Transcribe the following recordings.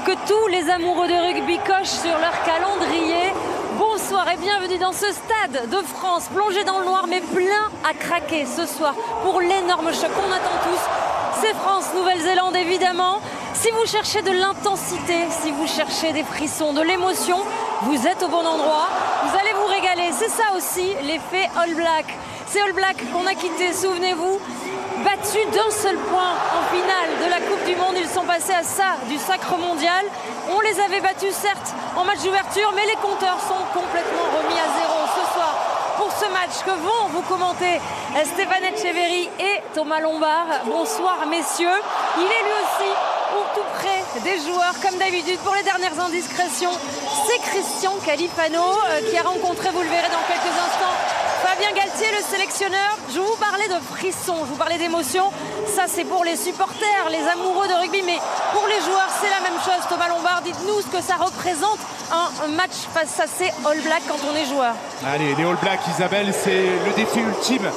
que tous les amoureux de rugby cochent sur leur calendrier. Bonsoir et bienvenue dans ce stade de France, plongé dans le noir mais plein à craquer ce soir pour l'énorme choc qu'on attend tous. C'est France-Nouvelle-Zélande évidemment. Si vous cherchez de l'intensité, si vous cherchez des frissons, de l'émotion, vous êtes au bon endroit. Vous allez vous régaler, c'est ça aussi l'effet All Black. C'est All Black qu'on a quitté, souvenez-vous, battus d'un seul point en finale de la Coupe du Monde. Ils sont passés à ça du sacre mondial. On les avait battus certes en match d'ouverture, mais les compteurs sont complètement remis à zéro ce soir pour ce match que vont vous commenter Stéphane Etcheverry et Thomas Lombard. Bonsoir messieurs. Il est lui aussi au tout près des joueurs comme d'habitude. Pour les dernières indiscrétions, c'est Christian Califano qui a rencontré, vous le verrez dans quelques instants, Fabien Galtier, le sélectionneur. Je vous parlais de frissons, je vous parlais d'émotions. Ça, c'est pour les supporters, les amoureux de rugby. Mais pour les joueurs, c'est la même chose. Thomas Lombard, dites-nous ce que ça représente un match face à ces All Blacks quand on est joueur. Allez, les All Blacks, Isabelle, c'est le défi ultime.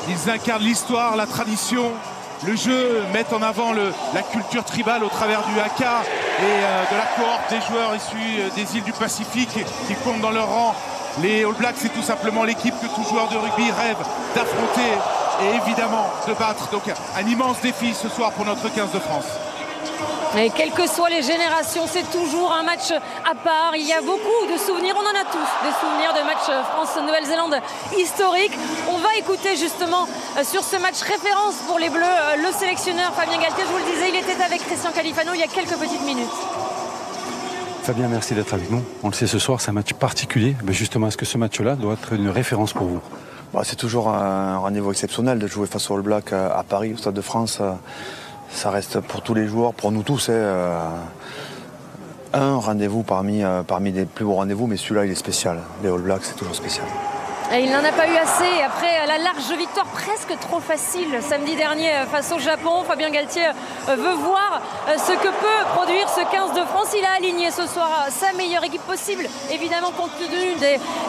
Ils incarnent l'histoire, la tradition, le jeu, mettent en avant la culture tribale au travers du haka et de la cohorte des joueurs issus des îles du Pacifique qui comptent dans leur rang. Les All Blacks, c'est tout simplement l'équipe que tout joueur de rugby rêve d'affronter et évidemment de battre. Donc un immense défi ce soir pour notre 15 de France. Et quelles que soient les générations, c'est toujours un match à part. Il y a beaucoup de souvenirs, on en a tous des souvenirs de matchs France-Nouvelle-Zélande historiques. On va écouter justement sur ce match référence pour les Bleus le sélectionneur Fabien Galtier. Je vous le disais, il était avec Christian Califano il y a quelques petites minutes. Fabien, merci d'être avec nous. On le sait, ce soir, c'est un match particulier. Mais justement, est-ce que ce match-là doit être une référence pour vous? C'est toujours un rendez-vous exceptionnel de jouer face au All Black à Paris, au Stade de France. Ça reste pour tous les joueurs, pour nous tous, un rendez-vous parmi les plus beaux rendez-vous, mais celui-là, il est spécial. Les All Blacks, c'est toujours spécial. Et il n'en a pas eu assez après la large victoire presque trop facile samedi dernier face au Japon. Fabien Galtier veut voir ce que peut produire ce 15 de France. Il a aligné ce soir sa meilleure équipe possible, évidemment compte tenu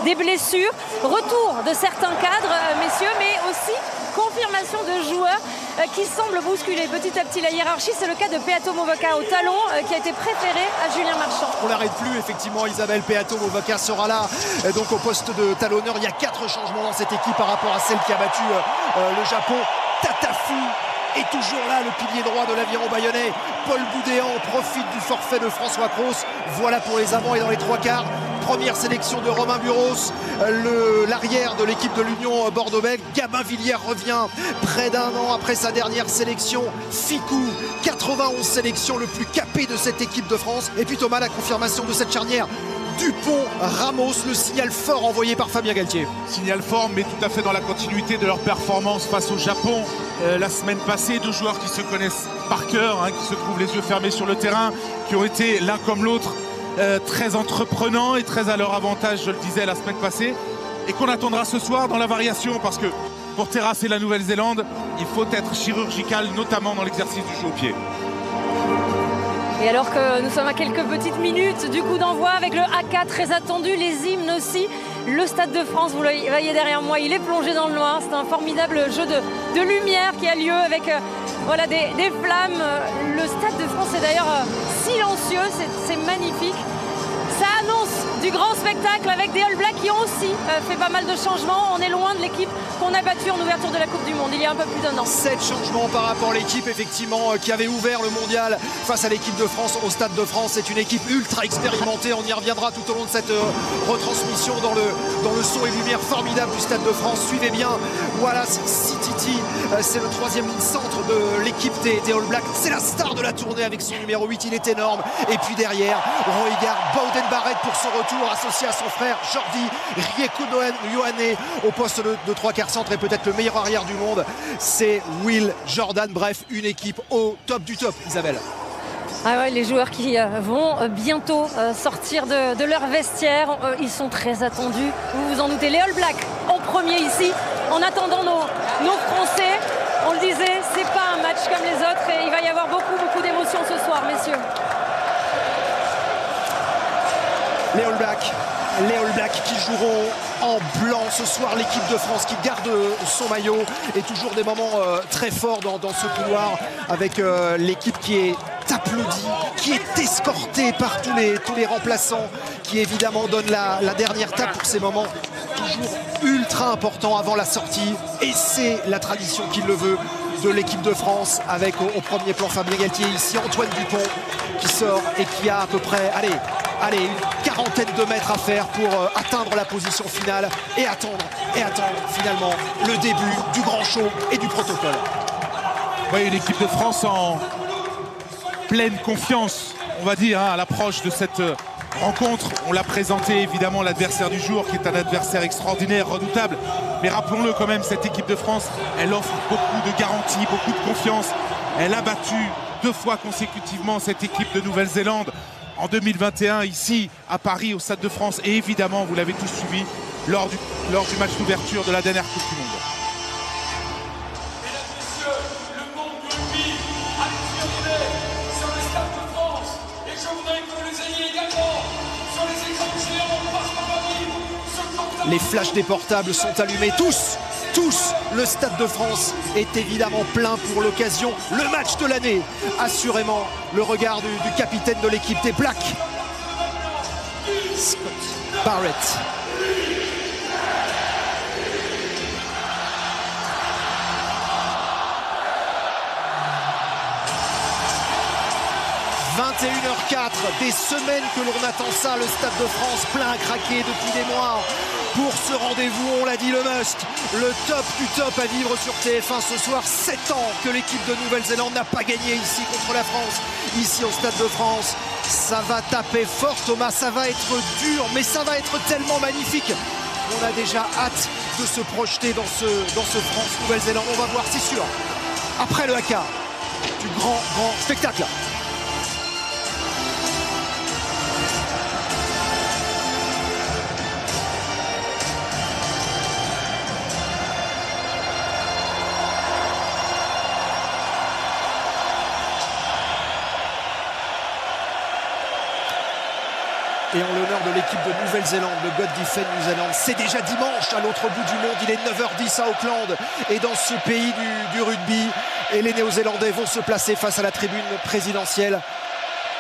des blessures. Retour de certains cadres, messieurs, mais aussi confirmation de joueurs qui semblent bousculer petit à petit la hiérarchie. C'est le cas de Peato Movoka au talon qui a été préféré à Julien Marchand. On l'arrête plus, effectivement, Isabelle. Peato Movoka sera là donc au poste de talonneur. Il y a 4 changements dans cette équipe par rapport à celle qui a battu le Japon. Tatafu est toujours là, le pilier droit de l'aviron bayonnais. Paul Boudéan profite du forfait de François Cros. Voilà pour les avants et dans les 3 quarts. Première sélection de Romain Buros, l'arrière de l'équipe de l'Union Bordeaux-Bègles. Gabin Villiers revient près d'un an après sa dernière sélection. Ficou, 91 sélections, le plus capé de cette équipe de France. Et puis Thomas, la confirmation de cette charnière. Dupont-Ramos, le signal fort envoyé par Fabien Galtier. Signal fort, mais tout à fait dans la continuité de leur performance face au Japon. La semaine passée, 2 joueurs qui se connaissent par cœur, qui se trouvent les yeux fermés sur le terrain, qui ont été l'un comme l'autre très entreprenants et très à leur avantage, je le disais la semaine passée, et qu'on attendra ce soir dans la variation, parce que pour terrasser la Nouvelle-Zélande, il faut être chirurgical, notamment dans l'exercice du jeu au pied. Et alors que nous sommes à quelques petites minutes du coup d'envoi avec le haka très attendu, les hymnes aussi, le Stade de France, vous le voyez derrière moi, il est plongé dans le noir. C'est un formidable jeu de lumière qui a lieu avec voilà, des flammes. Le Stade de France est d'ailleurs silencieux, c'est magnifique. Ça annonce du grand spectacle avec des All Blacks qui ont aussi fait pas mal de changements. On est loin de l'équipe qu'on a battue en ouverture de la Coupe du Monde il y a un peu plus d'1 an. 7 changements par rapport à l'équipe effectivement qui avait ouvert le mondial face à l'équipe de France au Stade de France. C'est une équipe ultra expérimentée. On y reviendra tout au long de cette retransmission dans le son et lumière formidable du Stade de France. Suivez bien, voilà Sititi, c'est le 3e ligne centre de l'équipe des All Blacks. C'est la star de la tournée avec son numéro 8, il est énorme. Et puis derrière, Roigard Bowden Barrett pour son retour associé à son frère Jordi Rieko-Ioane au poste de 3 quarts centre et peut-être le meilleur arrière du monde, c'est Will Jordan. Bref, une équipe au top du top, Isabelle. Ah ouais, les joueurs qui vont bientôt sortir de leur vestiaire, ils sont très attendus, vous vous en doutez. Les All Blacks en premier ici, en attendant nos Français. On le disait, c'est pas un match comme les autres et il va y avoir beaucoup d'émotions ce soir, messieurs. Les All Blacks qui joueront en blanc ce soir, l'équipe de France qui garde son maillot, et toujours des moments très forts dans ce couloir avec l'équipe qui est tapée applaudi, qui est escorté par tous les remplaçants, qui évidemment donnent la dernière tape pour ces moments toujours ultra importants avant la sortie. Et c'est la tradition qui le veut de l'équipe de France, avec au premier plan Fabien Galtier, ici Antoine Dupont qui sort et qui a à peu près une quarantaine de mètres à faire pour atteindre la position finale et attendre finalement le début du grand show et du protocole. Oui, une équipe de France en pleine confiance, on va dire, à l'approche de cette rencontre. On l'a présenté évidemment l'adversaire du jour, qui est un adversaire extraordinaire, redoutable. Mais rappelons-le quand même, cette équipe de France, elle offre beaucoup de garanties, beaucoup de confiance. Elle a battu 2 fois consécutivement cette équipe de Nouvelle-Zélande en 2021, ici à Paris, au Stade de France. Et évidemment, vous l'avez tous suivi lors du match d'ouverture de la dernière Coupe du Monde. Les flashs des portables sont allumés, tous. Le Stade de France est évidemment plein pour l'occasion. Le match de l'année, assurément. Le regard du capitaine de l'équipe des Blacks, Scott Barrett. « 21h04, des semaines que l'on attend ça, le Stade de France plein à craquer depuis des mois pour ce rendez-vous, on l'a dit, le must, le top du top à vivre sur TF1 ce soir. 7 ans que l'équipe de Nouvelle-Zélande n'a pas gagné ici contre la France, ici au Stade de France. Ça va taper fort, Thomas, ça va être dur, mais ça va être tellement magnifique. On a déjà hâte de se projeter dans ce France-Nouvelle-Zélande. On va voir, c'est sûr, après le haka, du grand spectacle. Et en l'honneur de l'équipe de Nouvelle-Zélande, le God Defend New Zealand, c'est déjà dimanche à l'autre bout du monde. Il est 9h10 à Auckland. Et dans ce pays du rugby, et les Néo-Zélandais vont se placer face à la tribune présidentielle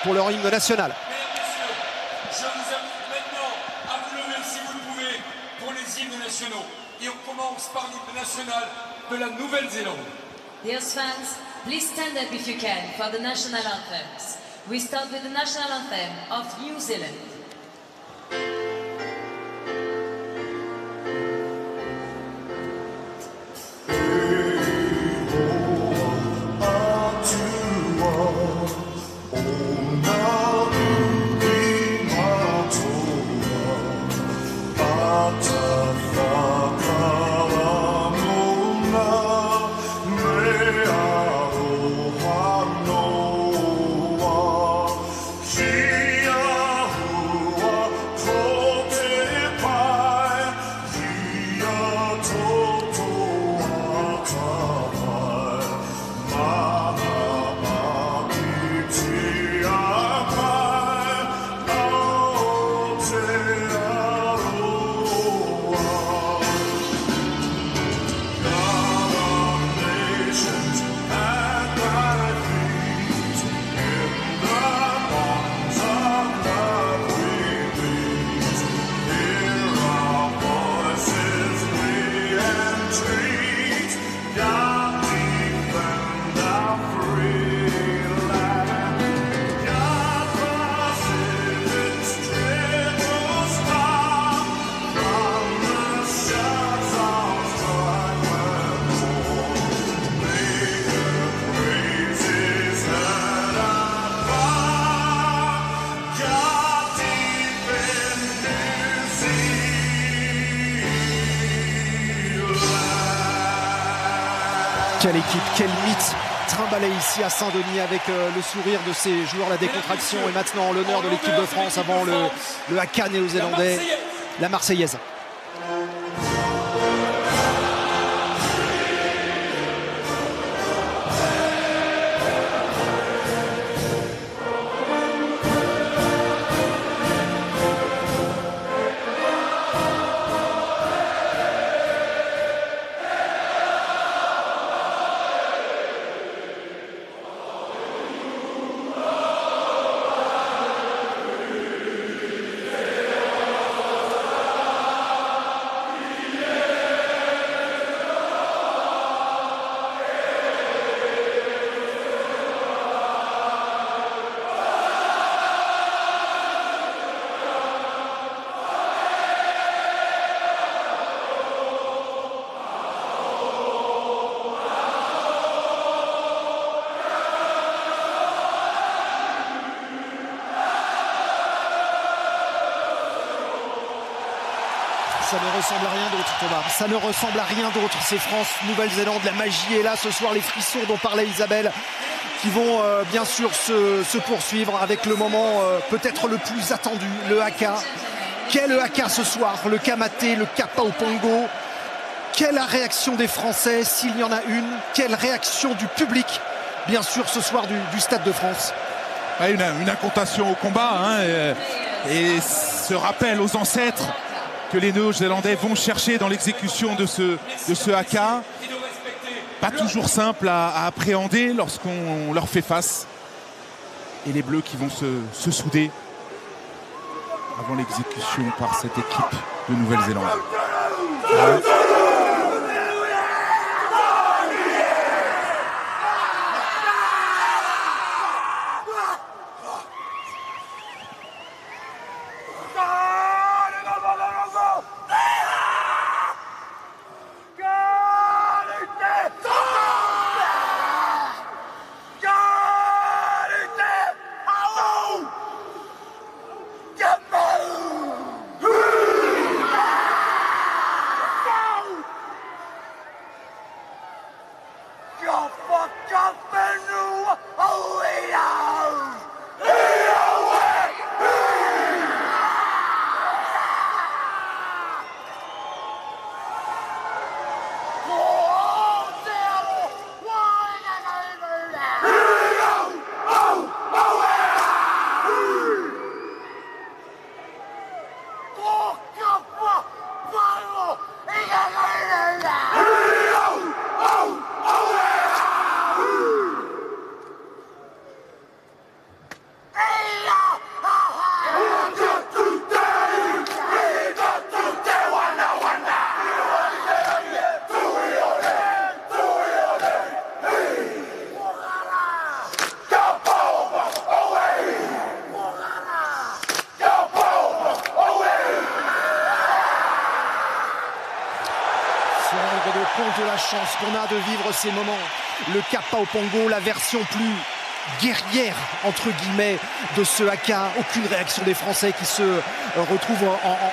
pour leur hymne national. Mesdames, messieurs, je vous invite maintenant à vous lever si vous le pouvez pour les hymnes nationaux. Et on commence par l'hymne national de la Nouvelle-Zélande. Dear fans, please stand up if you can for the national anthems. We start with the national anthem of New Zealand. Quelle équipe, quel mythe trimballé ici à Saint-Denis avec le sourire de ces joueurs, la décontraction et maintenant l'honneur de l'équipe de France avant le haka néo-zélandais, la Marseillaise. Ça ne ressemble à rien d'autre, Thomas. Ça ne ressemble à rien d'autre. C'est France-Nouvelle-Zélande. La magie est là ce soir. Les frissons dont parlait Isabelle qui vont bien sûr se poursuivre avec le moment peut-être le plus attendu, le haka. Quel haka ce soir, le kamaté, le kapa au pongo. Quelle réaction des Français, s'il y en a une. Quelle réaction du public, bien sûr, ce soir du Stade de France. Ouais, une incantation au combat hein, et ce rappel aux ancêtres que les Néo-Zélandais vont chercher dans l'exécution de ce haka. Pas toujours simple à appréhender lorsqu'on leur fait face. Et les Bleus qui vont se souder avant l'exécution par cette équipe de Nouvelle-Zélande. compte de la chance qu'on a de vivre ces moments. Le Kapa au Pongo, la version plus guerrière entre guillemets de ce haka. Aucune réaction des Français qui se retrouvent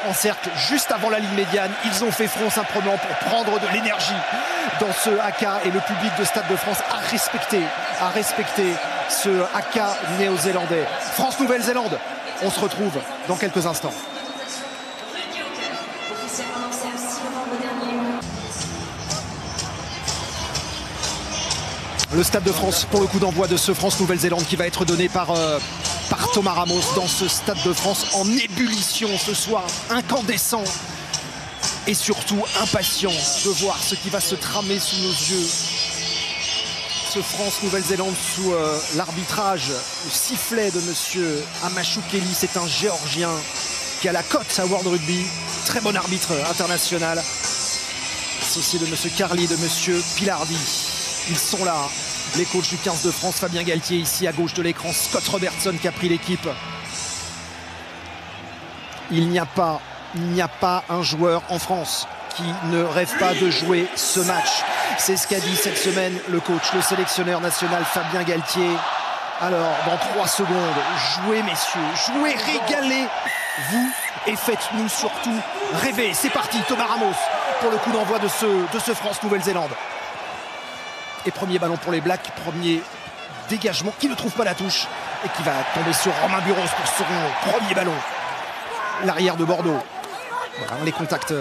en cercle juste avant la ligne médiane. Ils ont fait front simplement pour prendre de l'énergie dans ce haka, et le public de Stade de France a respecté ce haka néo-zélandais. France-Nouvelle-Zélande, on se retrouve dans quelques instants. Le Stade de France pour le coup d'envoi de ce France-Nouvelle-Zélande qui va être donné par Thomas Ramos dans ce Stade de France en ébullition ce soir, incandescent et surtout impatient de voir ce qui va se tramer sous nos yeux. Ce France-Nouvelle-Zélande sous l'arbitrage, le sifflet de monsieur Amachou Kelly. C'est un Géorgien qui a la cote à World Rugby, très bon arbitre international, associé de monsieur Carly, de monsieur Pilardi. Ils sont là, les coachs du 15 de France. Fabien Galtier ici à gauche de l'écran, Scott Robertson qui a pris l'équipe. Il n'y a pas un joueur en France qui ne rêve pas de jouer ce match. C'est ce qu'a dit cette semaine le coach, le sélectionneur national Fabien Galtier. Alors, dans 3 secondes, jouez messieurs, jouez, régalez-vous et faites-nous surtout rêver. C'est parti, Thomas Ramos pour le coup d'envoi de ce France-Nouvelle-Zélande. Et premier ballon pour les Blacks, premier dégagement qui ne trouve pas la touche et qui va tomber sur Romain Burros pour son premier ballon. L'arrière de Bordeaux. Voilà, les contacts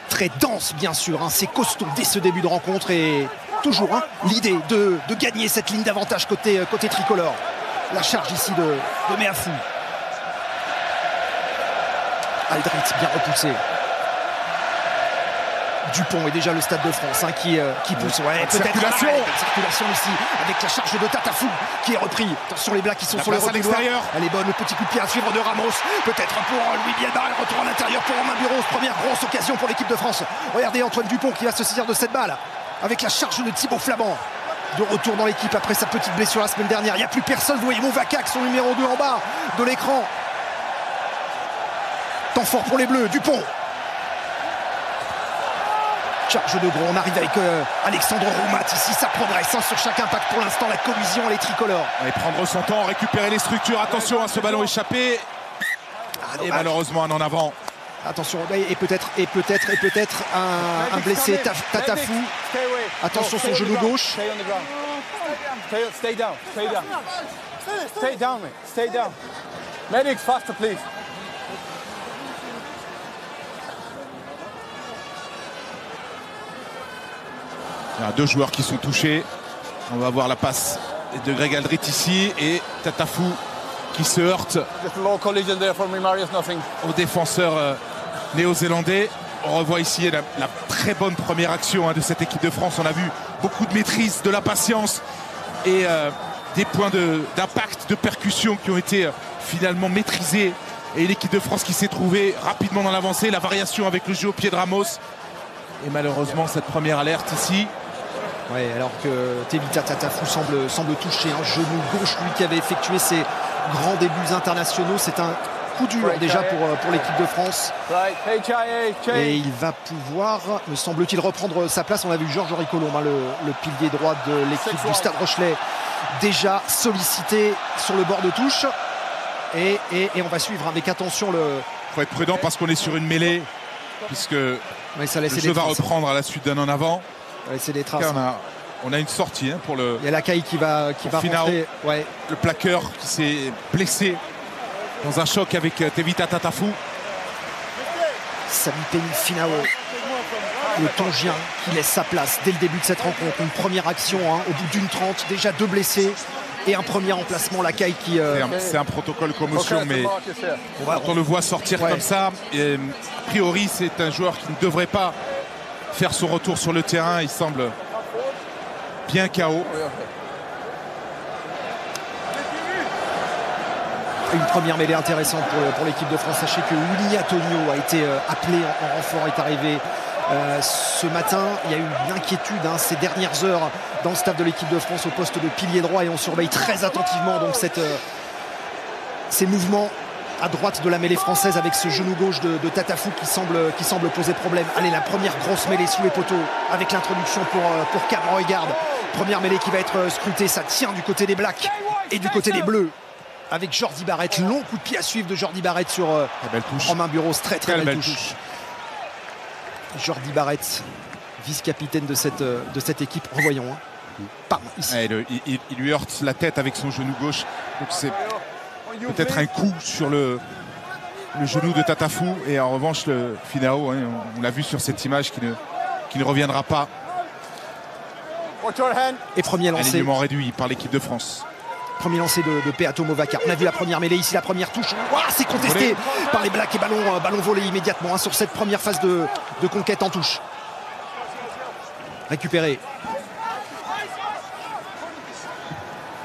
très denses bien sûr, hein. C'est costaud dès ce début de rencontre et toujours l'idée de gagner cette ligne d'avantage côté tricolore. La charge ici de Meafou. Aldrit bien repoussé. Dupont et déjà le Stade de France qui pousse. Ouais, circulation. Circulation ici avec la charge de Tatafou qui est repris. Attention les Blacks qui sont sur le retour. Elle est bonne, le petit coup de pied à suivre de Ramos. Peut-être pour Louis Bielba, le retour à l'intérieur pour Romain Burros. Première grosse occasion pour l'équipe de France. Regardez Antoine Dupont qui va se saisir de cette balle avec la charge de Thibaut Flamand. De retour dans l'équipe après sa petite blessure la semaine dernière. Il n'y a plus personne, vous voyez Mouvakak, son numéro 2 en bas de l'écran. Temps fort pour les Bleus, Dupont. Charge de gros, on arrive avec Alexandre Roumat ici, ça progresse sur chaque impact. Pour l'instant la collision elle est tricolore. Et prendre son temps, récupérer les structures, attention à ce ballon échappé. Et malheureusement un en avant. Attention, et peut-être un blessé, Tatafou. Attention son genou gauche. Stay down. Stay down. Medics, faster, please. Il y a 2 joueurs qui sont touchés. On va voir la passe de Greg Aldrit ici et Tatafou qui se heurte au défenseur néo-zélandais. On revoit ici la très bonne première action de cette équipe de France. On a vu beaucoup de maîtrise, de la patience et des points d'impact, de percussion qui ont été finalement maîtrisés. Et l'équipe de France qui s'est trouvée rapidement dans l'avancée, la variation avec le jeu au pied de Ramos. Et malheureusement cette première alerte ici. Oui, alors que Tevita Tatafou semble toucher un genou gauche, lui qui avait effectué ses grands débuts internationaux. C'est un coup dur déjà pour l'équipe de France. Et il va pouvoir, me semble-t-il, reprendre sa place. On a vu Georges Ricolombe, le pilier droit de l'équipe du Stade Rochelais, déjà sollicité sur le bord de touche. Et on va suivre avec attention le... Il faut être prudent parce qu'on est sur une mêlée, puisque le jeu va reprendre à la suite d'un en avant. C'est des traces. On a une sortie pour le... Il y a la caille qui va rentrer. Ouais. Le plaqueur qui s'est blessé dans un choc avec Tevita Tatafou. Sami Penny Finao, le Tongien qui laisse sa place dès le début de cette rencontre. Une première action au bout d'une 30, déjà 2 blessés et un premier emplacement, la caille qui... C'est un protocole commotion, mais quand on le voit sortir comme ça, a priori c'est un joueur qui ne devrait pas faire son retour sur le terrain. Il semble bien KO. Une première mêlée intéressante pour l'équipe de France. Sachez que Willy Antonio a été appelé en renfort, est arrivé ce matin. Il y a eu une inquiétude ces dernières heures dans le staff de l'équipe de France au poste de pilier droit et on surveille très attentivement donc ces mouvements à droite de la mêlée française avec ce genou gauche de Tatafou qui semble poser problème. Allez, la première grosse mêlée sous les poteaux avec l'introduction pour Cam Roygaard. Première mêlée qui va être scrutée, ça tient du côté des Blacks et du côté des Bleus avec Jordi Barrett. Long coup de pied à suivre de Jordi Barrett sur Romain Buros. Très belle touche. Jordi Barrett, vice-capitaine de cette équipe. Revoyons. Pardon, ici. Il lui heurte la tête avec son genou gauche. Donc c'est peut-être un coup sur le genou de Tatafou. Et en revanche, le Finao, on l'a vu sur cette image qui ne reviendra pas. Et premier lancé. Alignement réduit par l'équipe de France. Premier lancé de Peato Movaca. On a vu la première mêlée ici, la première touche. C'est contesté par les Blacks et ballon volé immédiatement sur cette première phase de conquête en touche. Récupéré.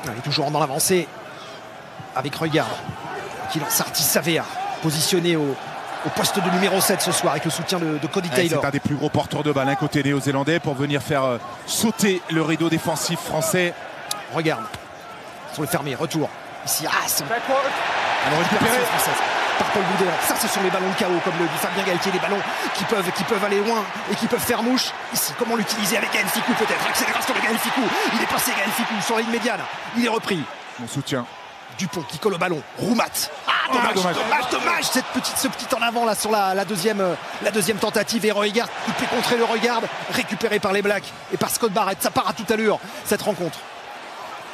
Il est toujours dans l'avancée avec Roygaard qui lance Artis Savea, positionné au poste de numéro 7 ce soir avec le soutien de Cody Taylor. C'est un des plus gros porteurs de balle côté néo-zélandais pour venir faire sauter le rideau défensif français. Regarde, sur le fermé, retour. Ici, c'est alors récupéré par Paul Boudéan. Ça, ce sont les ballons de KO, comme le dit Fabien Galtier, des ballons qui peuvent aller loin et qui peuvent faire mouche. Ici, comment l'utiliser avec Gaël Fickou peut-être. Accélération de Gaël Fickou. Il est passé Gaël Fickou sur la ligne médiane. Il est repris. Mon soutien. Dupont qui colle au ballon. Roumat. Dommage ce petit en avant là sur la deuxième tentative. Et Roygaard qui peut contrer le Roygaard, récupéré par les Blacks et par Scott Barrett. Ça part à toute allure cette rencontre.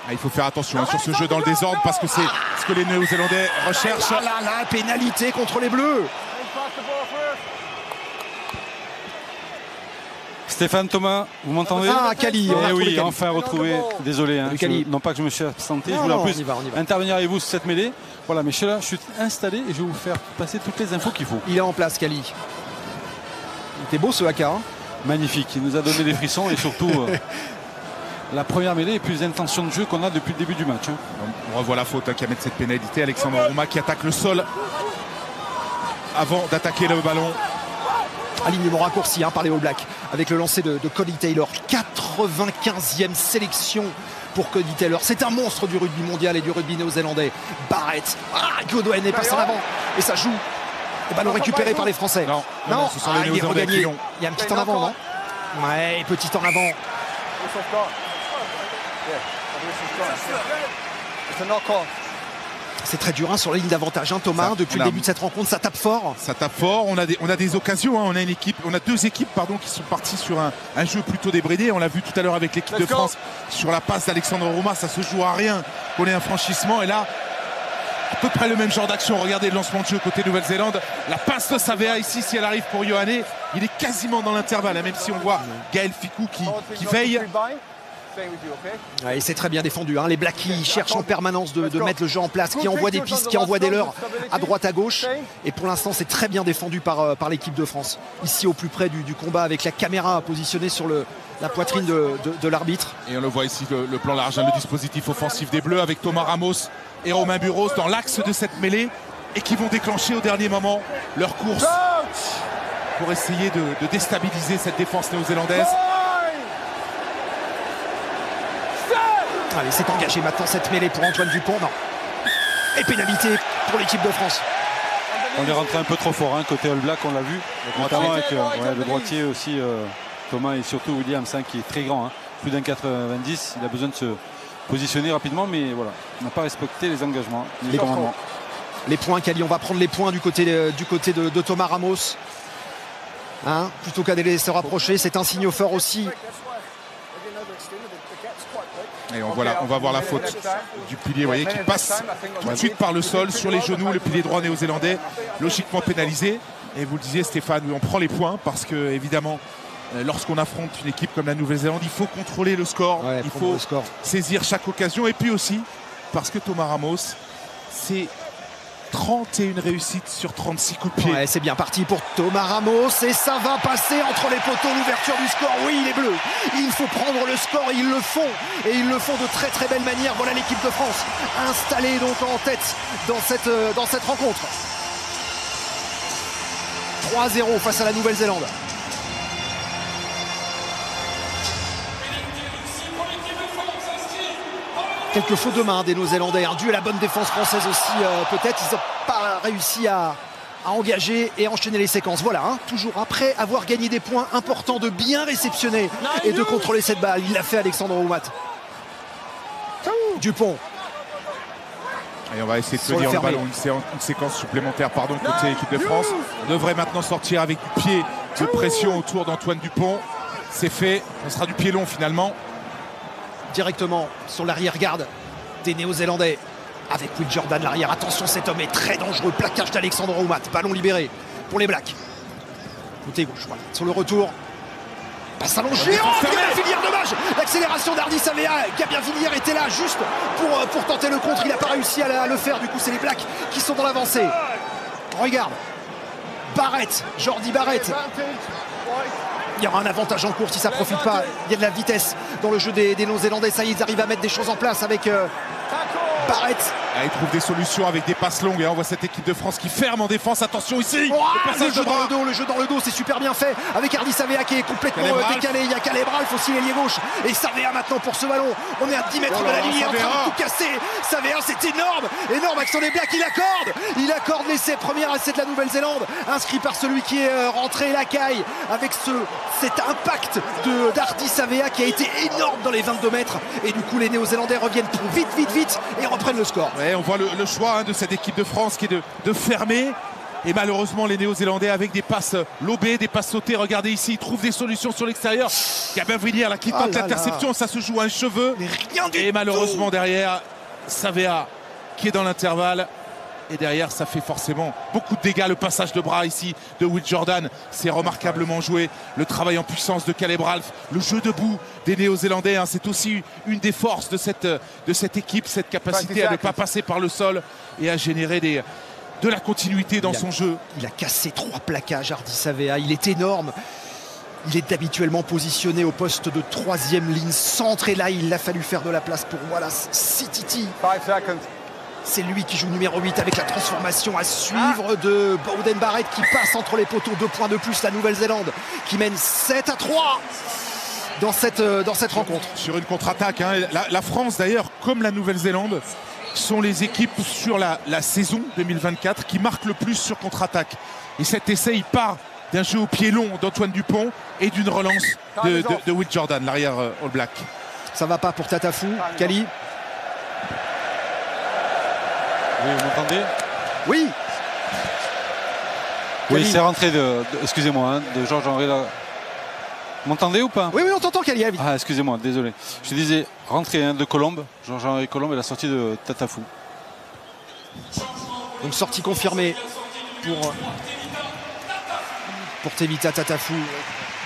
Il faut faire attention sur ce jeu dans le désordre parce que c'est ce que les Néo-Zélandais recherchent. La pénalité contre les Bleus. Stéphane Thomas, vous m'entendez? Kali. Oui, enfin retrouvé. Désolé, non pas que je me suis absenté. Je voulais en plus intervenir avec vous sur cette mêlée. Voilà, mais là, je suis installé et je vais vous faire passer toutes les infos qu'il faut. Il est en place, Kali. Il était beau ce haka. Magnifique, il nous a donné des frissons et surtout la première mêlée et plus d'intention de jeu qu'on a depuis le début du match. On revoit la faute qui a mis cette pénalité. Alexandre Rouma qui attaque le sol avant d'attaquer le ballon. Alignement raccourci par les All Blacks avec le lancer de Cody Taylor. 95e sélection pour Cody Taylor. C'est un monstre du rugby mondial et du rugby néo-zélandais. Barrett. Godoen est passé en avant et ça joue. Le ballon récupéré par les Français. Non, ce sont les Néo-Zélandais qui l'ont. Il y a un petit en avant, non? Ouais, petit en avant. C'est très dur hein, sur la ligne d'avantage, hein, Thomas. Depuis le début de cette rencontre, ça tape fort. Ça tape fort. On a des occasions. Hein. On a deux équipes qui sont parties sur un jeu plutôt débridé. On l'a vu tout à l'heure avec l'équipe de France sur la passe d'Alexandre Rouma. Ça se joue à rien. On est un franchissement. Et là, à peu près le même genre d'action. Regardez le lancement de jeu côté Nouvelle-Zélande. La passe de Savea ici, si elle arrive pour Ioane, il est quasiment dans l'intervalle. Hein, même si on voit Gaël Fickou qui veille. Ouais, c'est très bien défendu. Hein. Les Blacks qui cherchent en permanence de mettre le jeu en place, qui envoient des pistes, qui envoient des leurres à droite à gauche. Et pour l'instant, c'est très bien défendu par l'équipe de France. Ici, au plus près du combat, avec la caméra positionnée sur la poitrine de l'arbitre. Et on le voit ici, le plan large, hein, le dispositif offensif des Bleus avec Thomas Ramos et Romain Burros dans l'axe de cette mêlée et qui vont déclencher au dernier moment leur course pour essayer de déstabiliser cette défense néo-zélandaise. Allez, c'est engagé maintenant cette mêlée pour Antoine Dupont. Non. Et pénalité pour l'équipe de France. On est rentré un peu trop fort, hein, côté All Black, on l'a vu. Notamment avec le droitier aussi, Thomas et surtout Williams, hein, qui est très grand. Hein, plus d'un 90, il a besoin de se positionner rapidement, mais voilà, on n'a pas respecté les engagements, les commandements. Les points, Kali, on va prendre les points du côté de Thomas Ramos. Hein, plutôt qu'à les se rapprocher, c'est un signe fort aussi. Et on va voir la faute du pilier, vous voyez, qui passe tout de suite par le sol, sur les genoux, le pilier droit néo-zélandais, logiquement pénalisé. Et vous le disiez, Stéphane, on prend les points parce que, évidemment, lorsqu'on affronte une équipe comme la Nouvelle-Zélande, il faut contrôler le score, il faut saisir chaque occasion. Et puis aussi, parce que Thomas Ramos, c'est 31 réussites sur 36 coups de pied. Ouais, c'est bien parti pour Thomas Ramos et ça va passer entre les poteaux, l'ouverture du score. Oui, il est bleu. Il faut prendre le score et ils le font. Et ils le font de très très belle manière. Voilà l'équipe de France installée donc en tête dans cette rencontre. 3-0 face à la Nouvelle-Zélande. Quelques fautes de main des Néo-Zélandais, dû à la bonne défense française aussi peut-être. Ils n'ont pas réussi à engager et enchaîner les séquences. Voilà, toujours après avoir gagné des points importants, de bien réceptionner et de contrôler cette balle. Il l'a fait Alexandre Roumat. Dupont. Et on va essayer de tenir le ballon, une séquence supplémentaire côté équipe de France. On devrait maintenant sortir avec du pied de pression autour d'Antoine Dupont. C'est fait, ce sera du pied long finalement. Directement sur l'arrière-garde des Néo-Zélandais avec Will Jordan l'arrière. Attention, cet homme est très dangereux. Plaquage d'Alexandre Roumat. Ballon libéré pour les Blacks. Côté gauche, voilà. Sur le retour. Passe allongée. Oh, Gabien Villiers, dommage. L'accélération d'Hardy Savea. Gabien Villiers était là juste pour tenter le contre. Il n'a pas réussi à le faire. Du coup, c'est les Blacks qui sont dans l'avancée. Regarde. Barrett. Jordi Barrett. Il y aura un avantage en course si ça ne profite pas. Il y a de la vitesse dans le jeu des Néo-Zélandais. Ça y est, ils arrivent à mettre des choses en place avec Barrett. Ils trouvent des solutions avec des passes longues. Et on voit cette équipe de France qui ferme en défense. Attention ici. Le jeu dans le dos, c'est super bien fait. Avec Hardy Savea qui est complètement décalé. Il y a Caleb Ralph aussi, l'ailier gauche. Et Savea maintenant pour ce ballon. On est à 10 mètres de la ligne. Il est en train de tout casser. Savea, c'est énorme. Énorme action des Blacks. Il accorde l'essai. Premier essai de la Nouvelle-Zélande. Inscrit par celui qui est rentré la caille. Avec cet impact d'Hardy Savea qui a été énorme dans les 22 mètres. Et du coup, les Néo-Zélandais reviennent vite et reprennent le score. Ouais, on voit le choix de cette équipe de France qui est de fermer. Et malheureusement, les Néo-Zélandais avec des passes lobées, des passes sautées. Regardez ici, ils trouvent des solutions sur l'extérieur. Gabin Villiers qui tente l'interception. Ça se joue à un cheveu. Et malheureusement, derrière, Savea qui est dans l'intervalle. Et derrière, ça fait forcément beaucoup de dégâts. Le passage de bras ici de Will Jordan, c'est remarquablement joué. Le travail en puissance de Caleb Ralph, le jeu debout des Néo-Zélandais, c'est aussi une des forces de cette équipe, cette capacité à ne pas passer par le sol et à générer de la continuité dans son jeu. Il a cassé 3 plaquages, Hardy Savea. Il est énorme. Il est habituellement positionné au poste de 3e ligne centre. Et là, il a fallu faire de la place pour Wallace Sititi. 5 seconds. C'est lui qui joue numéro 8 avec la transformation à suivre de Beauden Barrett qui passe entre les poteaux. 2 points de plus, la Nouvelle-Zélande qui mène 7-3 dans cette rencontre. Sur une contre-attaque, la France d'ailleurs, comme la Nouvelle-Zélande, sont les équipes sur la saison 2024 qui marquent le plus sur contre-attaque. Et cet essai, il part d'un jeu au pied long d'Antoine Dupont et d'une relance de Will Jordan, l'arrière All Black. Ça va pas pour Tatafou, Kali. Oui, vous m'entendez? Oui. Oui, c'est rentré excusez-moi, hein, de Georges-Henri là. Vous m'entendez ou pas? Oui, on t'entend, Khalil. Ah, excusez-moi, désolé. Je disais, rentrée hein, de Colombe, Georges-Henri Colombe, et la sortie de Tatafou. Donc sortie confirmée pour Tevita Tatafou,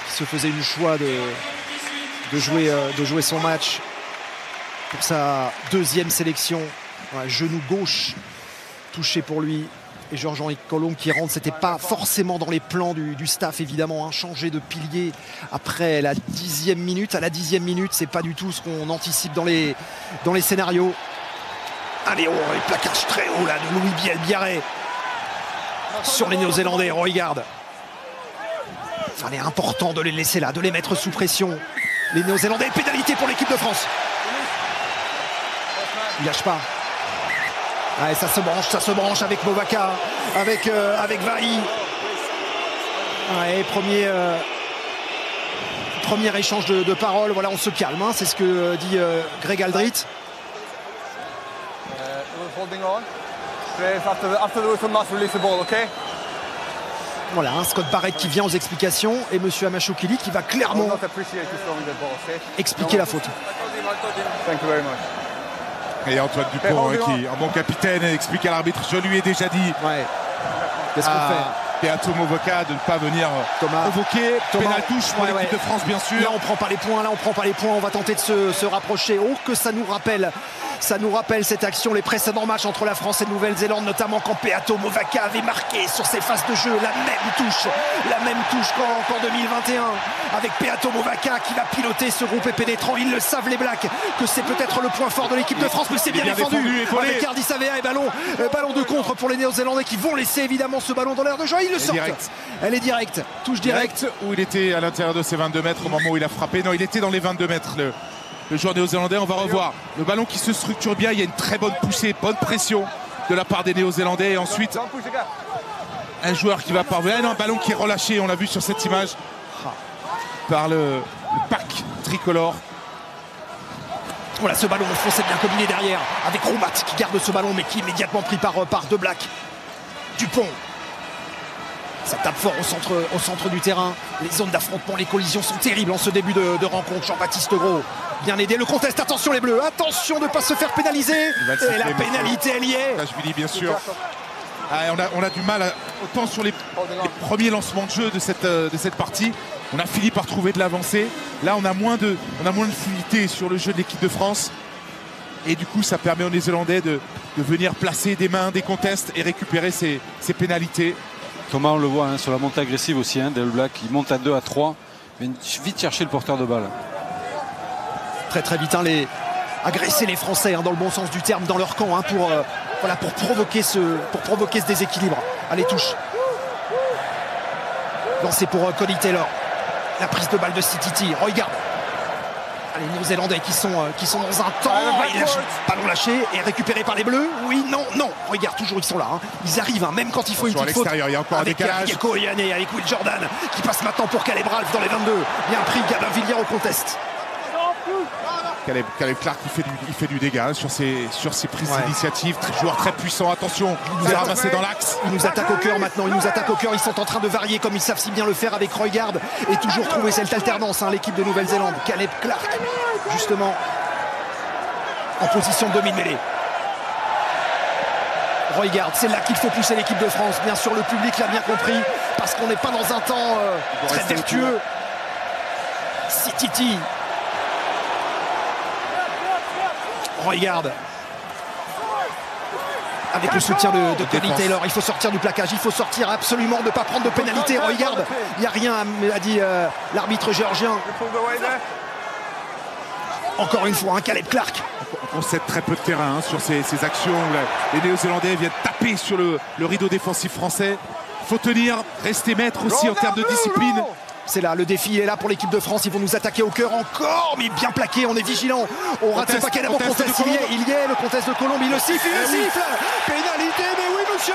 qui se faisait une choix de jouer son match pour sa deuxième sélection. Voilà, genou gauche touché pour lui. Et Georges-Henri Colombe qui rentre, c'était pas forcément dans les plans du staff évidemment, hein, changer de pilier après la 10e minute. À la 10e minute, c'est pas du tout ce qu'on anticipe dans les scénarios. Allez, oh, les plaquages très haut là de Louis Biarré sur les Néo-Zélandais. Regarde. Il est important de les laisser là, de les mettre sous pression. Les Néo-Zélandais, pénalité pour l'équipe de France. Il lâche pas. Ouais, ça se branche avec Movaka, avec Vahi. Ouais, premier échange de paroles. Voilà, on se calme, hein, c'est ce que dit Greg Aldrit. Voilà, hein, Scott Barrett qui vient aux explications et Monsieur Amachokili qui va clairement expliquer la faute. Et Antoine Dupont, qui, un bon capitaine, explique à l'arbitre, je lui ai déjà dit qu'est-ce qu'on fait Beato Movaka de ne pas venir provoquer. Pénal touche pour l'équipe de France, bien sûr. Là, on prend pas les points, on va tenter de se rapprocher. Oh, que ça nous rappelle cette action, les précédents matchs entre la France et la Nouvelle-Zélande, notamment quand Beato Movaka avait marqué sur ses phases de jeu la même touche qu'en 2021, avec Beato Movaka qui va piloter ce groupe et pénétrant. Ils le savent, les Blacks, que c'est peut-être le point fort de l'équipe de France, mais c'est bien défendu avec Hardy Savea et ballon de contre pour les Néo-Zélandais qui vont laisser évidemment ce ballon dans l'air de jeu. Ils le sortent. Elle est directe, touche directe. Où il était à l'intérieur de ses 22 mètres au moment où il a frappé. Non, il était dans les 22 mètres. Le joueur néo-zélandais, on va revoir le ballon qui se structure bien. Il y a une très bonne poussée, bonne pression de la part des Néo-Zélandais. Et ensuite, un joueur qui va parvenir. Un ballon qui est relâché, on l'a vu sur cette image, par le pack tricolore. Voilà, ce ballon français bien combiné derrière, avec Roumat qui garde ce ballon, mais qui est immédiatement pris par deux Blacks. Dupont. Ça tape fort au centre du terrain. Les zones d'affrontement, les collisions sont terribles en ce début de rencontre. Jean-Baptiste Gros, bien aidé. Le conteste, attention les Bleus, attention de ne pas se faire pénaliser. Et la pénalité, elle y est. Billy, bien sûr. On a du mal, autant sur les premiers lancements de jeu de cette partie. On a fini par trouver de l'avancée. Là, on a moins de fluidité sur le jeu de l'équipe de France. Et du coup, ça permet aux Néo-Zélandais de venir placer des mains, des contests et récupérer ces pénalités. Thomas, on le voit hein, sur la montée agressive aussi, hein, des All Blacks. Il monte à 2, à 3. Mais vite chercher le porteur de balle. Très très vite, hein, agresser les Français hein, dans le bon sens du terme, dans leur camp, hein, pour provoquer ce déséquilibre. Allez, touche. Lancé pour Cody Taylor. La prise de balle de Sititi. Regarde. Les Néo-Zélandais qui sont dans un temps. Ballon lâché et récupéré par les Bleus. Oui, non. Regarde, toujours ils sont là. Hein. Ils arrivent, hein, même quand il faut une petite faute. Il y a encore avec un décalage. Yeko et Yanné, avec Will Jordan qui passe maintenant pour Caleb Ralph dans les 22. Bien pris, Gabin Villiers au contest. Caleb Clark il fait du dégât sur ses prises d'initiative. Joueur très puissant, attention, il nous a ramassé dans l'axe. Il nous attaque au cœur maintenant, ils sont en train de varier comme ils savent si bien le faire avec Roygaard et toujours trouver cette alternance, hein, l'équipe de Nouvelle-Zélande. Caleb Clark, justement, en position de demi-mêlée. Roygaard, c'est là qu'il faut pousser l'équipe de France. Bien sûr, le public l'a bien compris, parce qu'on n'est pas dans un temps très vertueux. Sititi. Regarde, avec le soutien de Cody Taylor, il faut sortir du plaquage, il faut sortir absolument, ne pas prendre de pénalité. Regarde, il n'y a rien, a dit l'arbitre géorgien. Encore une fois, Caleb Clark. On concède très peu de terrain hein, sur ces actions où les Néo-Zélandais viennent taper sur le rideau défensif français. Il faut tenir, rester maître aussi en termes de discipline. C'est là, le défi il est là pour l'équipe de France. Ils vont nous attaquer au cœur encore, mais bien plaqué, on est vigilant. On rate ce paquet d'abord. Il y est, le contest de Colombe, il le siffle, Pénalité, mais oui monsieur.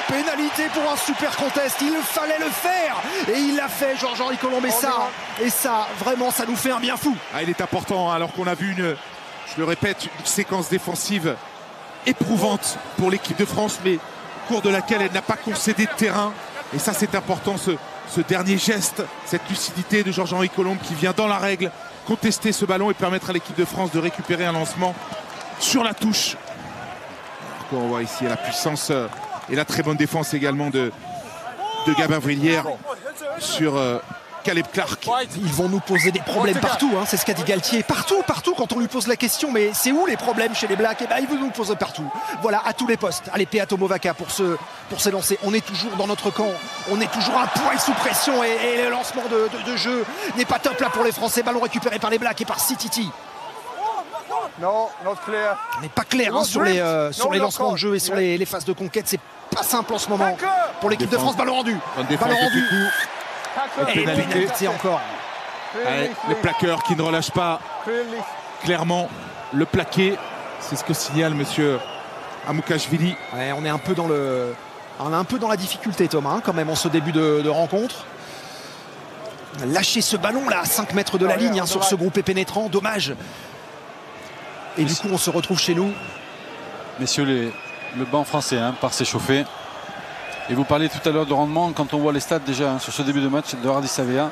Pénalité pour un super contest, il fallait le faire. Et il l'a fait, Georges-Henri Colombe, et ça, vraiment, ça nous fait un bien fou. Il est important, alors qu'on a vu je le répète, une séquence défensive éprouvante pour l'équipe de France, mais au cours de laquelle elle n'a pas concédé de terrain. Et ça, c'est important, ce dernier geste, cette lucidité de Georges-Henri Colombe qui vient dans la règle contester ce ballon et permettre à l'équipe de France de récupérer un lancement sur la touche. Alors on voit ici la puissance et la très bonne défense également de Gabin Vrillière sur Caleb Clark. Ils vont nous poser des problèmes partout, hein, c'est ce qu'a dit Galtier. Partout, quand on lui pose la question, mais c'est où les problèmes chez les Blacks? Eh ben, ils vont nous poser partout. Voilà, à tous les postes. Allez, Peato Movaca pour s'élancer. On est toujours dans notre camp. On est toujours un poil sous pression et le lancement de jeu n'est pas top là pour les Français. Ballon récupéré par les Blacks et par Sititi. No, not clear. On n'est pas clair hein, sur les lancements de jeu et sur les phases de conquête. C'est pas simple en ce moment pour l'équipe de France. Ballon rendu. Ballon rendu. Et pénalité encore. Allez, les plaqueurs qui ne relâchent pas clairement le plaqué. C'est ce que signale monsieur Amoukashvili. Ouais, on est un peu dans la difficulté, Thomas, hein, quand même, en ce début de rencontre. Lâcher ce ballon là à 5 mètres de la ligne hein, sur ce groupé pénétrant, dommage. Et du coup, on se retrouve chez nous. Messieurs, le banc français part s'échauffer. Et vous parliez tout à l'heure de rendement, quand on voit les stats déjà sur ce début de match de Hardis Savea,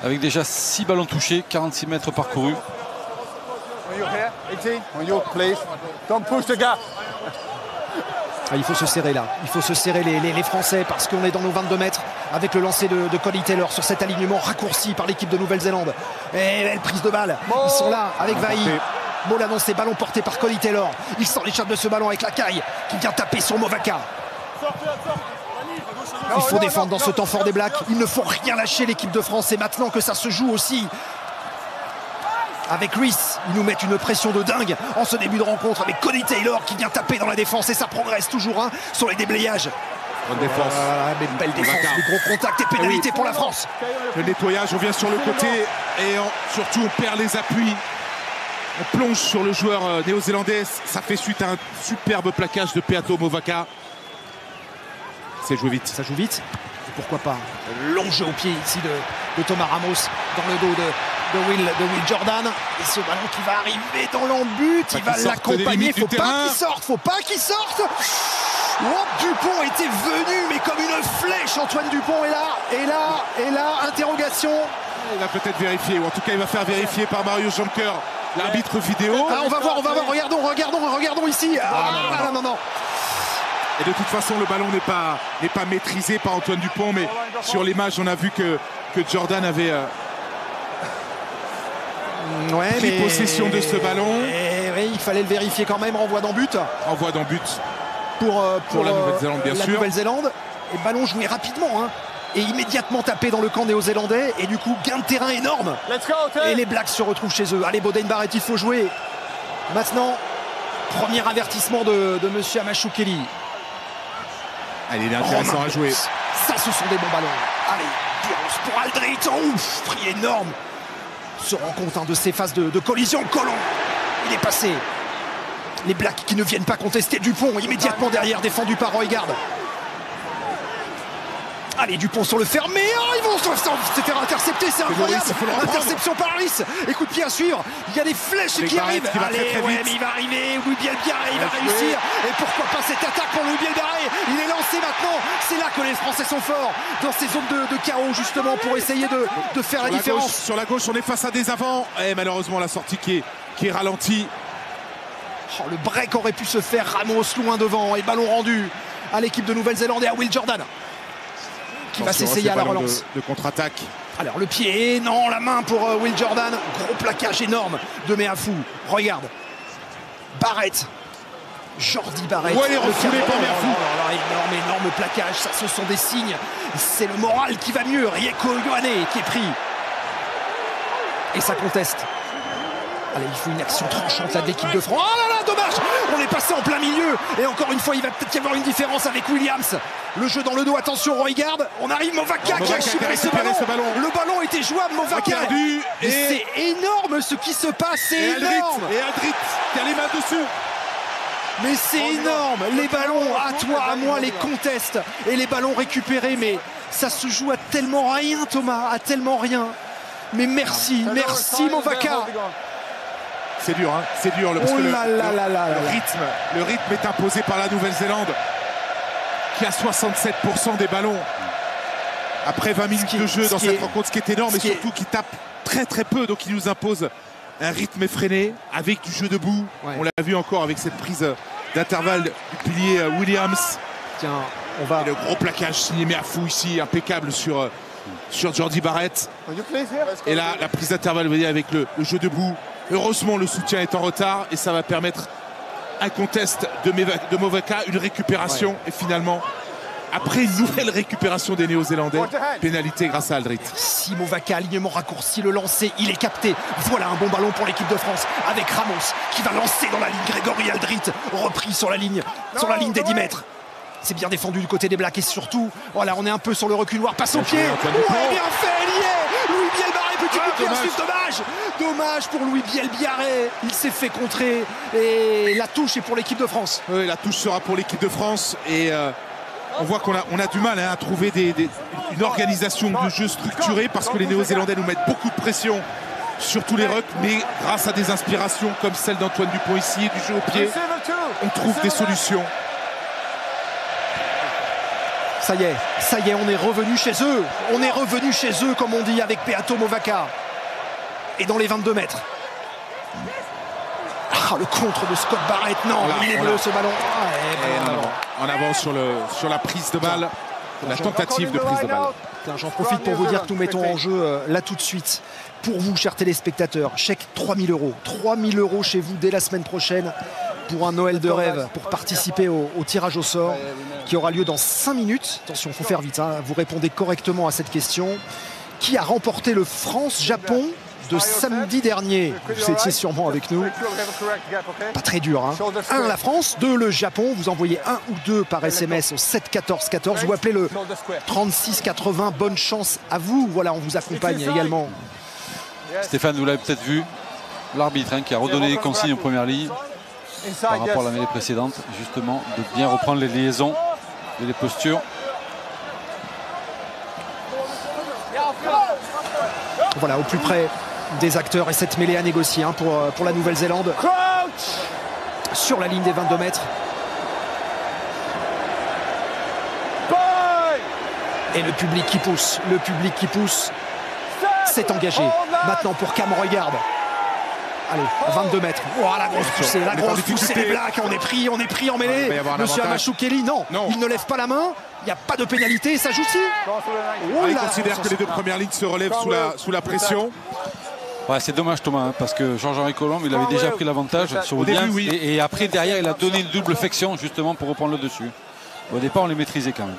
avec déjà 6 ballons touchés, 46 mètres parcourus. Il faut se serrer là, il faut se serrer les Français parce qu'on est dans nos 22 mètres avec le lancer de Cody Taylor sur cet alignement raccourci par l'équipe de Nouvelle-Zélande. Et belle prise de balle, ils sont là avec Vahi. Maul annoncé, ballon porté par Cody Taylor. Il sort l'échappe de ce ballon avec la caille qui vient taper sur Movaca. Il faut défendre dans ce temps fort des Blacks. Il ne faut rien lâcher l'équipe de France. Et maintenant que ça se joue aussi avec Reese, ils nous mettent une pression de dingue en ce début de rencontre avec Cody Taylor qui vient taper dans la défense et ça progresse toujours sur les déblayages. Bonne défense. Mais belle défense, les gros contacts et pénalité pour la France. Le nettoyage, on vient sur le côté et surtout on perd les appuis. On plonge sur le joueur néo-zélandais. Ça fait suite à un superbe plaquage de Peato Movaca. C'est joué vite. Ça joue vite. Et pourquoi pas un long jeu au pied ici de Thomas Ramos dans le dos de Will Jordan. Et ce ballon qui va arriver dans l'embut. Il va l'accompagner. Faut pas qu'il sorte. Oh, Dupont était venu, mais comme une flèche. Antoine Dupont est là, interrogation. Il va peut-être vérifier, ou en tout cas il va faire vérifier par Mario Jonker, l'arbitre vidéo. On va voir, regardons ici. Non. Et de toute façon, le ballon n'est pas maîtrisé par Antoine Dupont, mais sur l'image, on a vu que Jordan avait pris possession de ce ballon. Oui, il fallait le vérifier quand même, renvoi d'en but. Renvoi d'en but pour la Nouvelle-Zélande, bien sûr. Nouvelle-Zélande. Et ballon joué rapidement, et immédiatement tapé dans le camp néo-zélandais. Et du coup, gain de terrain énorme. Et les Blacks se retrouvent chez eux. Allez, Boden Barrett, il faut jouer. Maintenant, premier avertissement de monsieur Amachukeli. Allez, il est intéressant à jouer. Ça, ce sont des bons ballons. Allez, violence pour Aldrit. Ouf, prix énorme. Se rend compte de ces phases de collision. Colomb, il est passé. Les Blacks qui ne viennent pas contester Dupont, immédiatement derrière, défendu par Roygard. Allez, Dupont sur le fermé. Ils vont se faire intercepter, c'est incroyable. Interception par Rice. Écoute, pied à suivre. Il y a des flèches qui arrivent. Allez, mais il va arriver. Louis Bielbarré, il va réussir. Et pourquoi pas cette attaque pour Louis Bielbarré. Il est lancé maintenant. C'est là que les Français sont forts. Dans ces zones de chaos, justement, pour essayer de faire la différence. Sur la gauche, on est face à des avants. Et malheureusement, la sortie qui est ralentie. Le break aurait pu se faire. Ramos loin devant. Et ballon rendu à l'équipe de Nouvelle-Zélande et à Will Jordan, qui va s'essayer à la relance. De contre-attaque. Alors le pied, non, la main pour Will Jordan. Gros plaquage énorme de Meafou. Regarde. Barrett. Jordi Barrett. Ouais, il est refoulé par Meafou. Énorme plaquage. Ça, ce sont des signes. C'est le moral qui va mieux. Rieko Ioane qui est pris. Et ça conteste. Allez, il faut une action tranchante là de l'équipe de France. Oh là là, dommage. On est passé en plein milieu. Et encore une fois, il va peut-être y avoir une différence avec Williams. Le jeu dans le dos, attention, Roygard. On arrive, Movaca qui a récupéré ce ballon. Le ballon était jouable, Movaca. Et c'est énorme ce qui se passe, c'est énorme. Et Aldrit qui a les mains dessus. Mais c'est énorme. Les ballons, à toi, à moi, les contestent. Et les ballons récupérés, mais ça se joue à tellement rien, Thomas, à tellement rien. Mais merci Movaca. C'est dur, hein, c'est dur. Parce que le rythme est imposé par la Nouvelle-Zélande, qui a 67% des ballons après 20 minutes de jeu dans cette rencontre, ce qui est énorme, et surtout qui tape très très peu, donc il nous impose un rythme effréné avec du jeu debout. On l'a vu encore avec cette prise d'intervalle du pilier Williams. Tiens, on va... Et le gros plaquage signé Meafou ici, impeccable sur Jordi Barrett. Et là, la prise d'intervalle, vous voyez, avec le jeu debout. Heureusement, le soutien est en retard et ça va permettre un contest de Movaka, une récupération. Et finalement, après une nouvelle récupération des Néo-Zélandais, pénalité grâce à Aldrit. Si Movaka, alignement raccourci, le lancer, il est capté. Voilà un bon ballon pour l'équipe de France avec Ramos qui va lancer dans la ligne. Grégory Aldrit repris sur la ligne des 10 mètres. C'est bien défendu du côté des Blacks et surtout, voilà, on est un peu sur le reculoir, passe au pied. Ouais, bien fait, lié. Louis Bielbarré, petit coup de pied ensuite, dommage pour Louis Bielbarré. Il s'est fait contrer et la touche est pour l'équipe de France. Oui, la touche sera pour l'équipe de France et on voit qu'on a du mal à trouver une organisation de jeu structurée parce que les Néo-Zélandais nous mettent beaucoup de pression sur tous les rucks, mais grâce à des inspirations comme celle d'Antoine Dupont ici et du jeu au pied, on trouve des solutions. Ça y est, on est revenu chez eux. On est revenu chez eux, comme on dit, avec Peato Movaka. Et dans les 22 mètres. Ah, le contre de Scott Barrett. Non, il est bleu ce ballon. En avant sur la prise de balle. La tentative de prise de balle. J'en profite pour vous dire que nous mettons en jeu là tout de suite. Pour vous, chers téléspectateurs, chèque 3 000 €. 3 000 € chez vous dès la semaine prochaine pour un Noël de rêve, pour participer au tirage au sort qui aura lieu dans 5 minutes. Attention, il faut faire vite, hein. Vous répondez correctement à cette question. Qui a remporté le France-Japon de samedi dernier? Vous étiez sûrement avec nous. Pas très dur, hein. 1 la France, 2 le Japon. Vous envoyez 1 ou 2 par SMS au 7 14 14. Vous appelez le 36 80. Bonne chance à vous. Voilà, on vous accompagne également. Stéphane, vous l'avez peut-être vu, l'arbitre qui a redonné des consignes en première ligne par rapport à la mêlée précédente, justement, de bien reprendre les liaisons et les postures. Voilà, au plus près des acteurs et cette mêlée à négocier hein, pour la Nouvelle-Zélande. Sur la ligne des 22 mètres. Et le public qui pousse, s'est engagé. Maintenant pour Cam Roygaard. Allez, 22 mètres. Oh, la grosse poussée des Blacks. On est pris en mêlée. Monsieur Amachou Kelly, non, il ne lève pas la main. Il n'y a pas de pénalité, ça joue aussi. Il considère que les deux premières lignes se relèvent sous la pression. Ouais, c'est dommage Thomas, parce que Georges-Henri Colombe, il avait déjà pris l'avantage sur Williams. Et après, derrière, il a donné une double flexion justement pour reprendre le dessus. Au départ, on les maîtrisait quand même.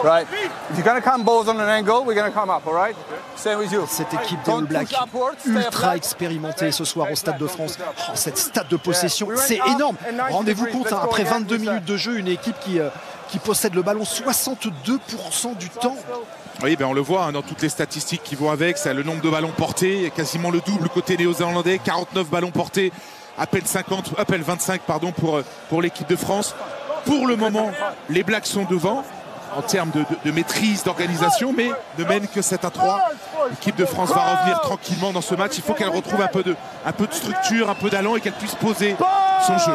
Right. If you're going to come balls on an angle, we're going to come up, all right? Same with you. Cette équipe des All Blacks, ultra expérimentée ce soir au Stade de France. Oh, cette stade de possession, c'est énorme. Rendez-vous compte, hein, après 22 minutes de jeu, une équipe qui possède le ballon 62% du temps. Oui, ben on le voit hein, dans toutes les statistiques qui vont avec. C'est le nombre de ballons portés, quasiment le double côté néo-zélandais. 49 ballons portés, à peine 25 pardon, pour l'équipe de France. Pour le moment, les Blacks sont devant en termes de maîtrise, d'organisation, mais ne mène que 7-3. L'équipe de France va revenir tranquillement dans ce match. Il faut qu'elle retrouve un peu de structure, un peu d'allant et qu'elle puisse poser son jeu.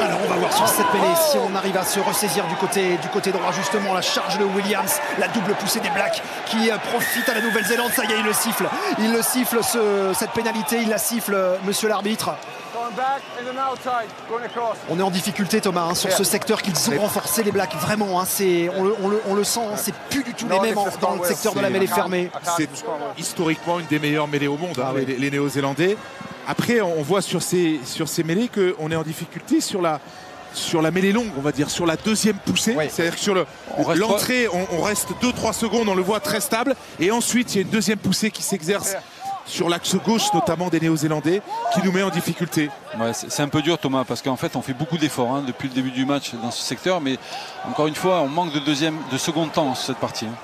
Alors on va voir sur cette mêlée si on arrive à se ressaisir du côté droit, justement la charge de Williams, la double poussée des Blacks qui profite à la Nouvelle-Zélande. Ça y est, il le siffle cette pénalité, il la siffle monsieur l'arbitre. On est en difficulté Thomas hein, sur ce secteur qu'ils ont renforcé les Blacks, vraiment hein, on le sent, hein, c'est plus du tout les mêmes dans le secteur de la mêlée fermée. C'est historiquement une des meilleures mêlées au monde, hein, les Néo-Zélandais. Après on voit sur ces mêlées qu'on est en difficulté sur la mêlée longue, on va dire, sur la deuxième poussée. Oui. C'est-à-dire que sur l'entrée, on reste 2-3 secondes, on le voit très stable. Et ensuite, il y a une deuxième poussée qui s'exerce sur l'axe gauche, notamment des Néo-Zélandais, qui nous met en difficulté. Ouais, c'est un peu dur, Thomas, parce qu'en fait, on fait beaucoup d'efforts hein, depuis le début du match dans ce secteur. Mais encore une fois, on manque de second temps sur cette partie. Hein.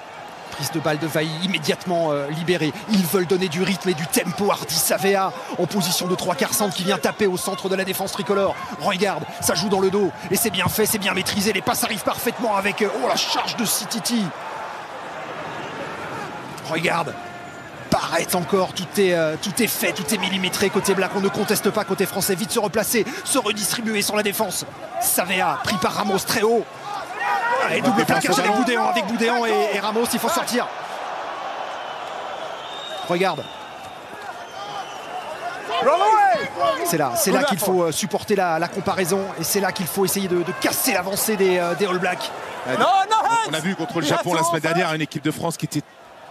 Prise de balle de Vailly immédiatement libérée. Ils veulent donner du rythme et du tempo. Hardy Savea en position de 3/4 centre qui vient taper au centre de la défense tricolore. Roygaard, ça joue dans le dos et c'est bien fait, c'est bien maîtrisé. Les passes arrivent parfaitement avec la charge de Sititi. Regarde. Barrett encore, tout est fait, tout est millimétré côté black, on ne conteste pas côté français, vite se replacer, se redistribuer sur la défense. Savea pris par Ramos très haut. Allez, double plaquage avec Boudéan et Ramos, il faut sortir. Regarde. C'est là qu'il faut supporter la comparaison et c'est là qu'il faut essayer de casser l'avancée des All Blacks. On a vu contre le Japon la semaine dernière une équipe de France qui était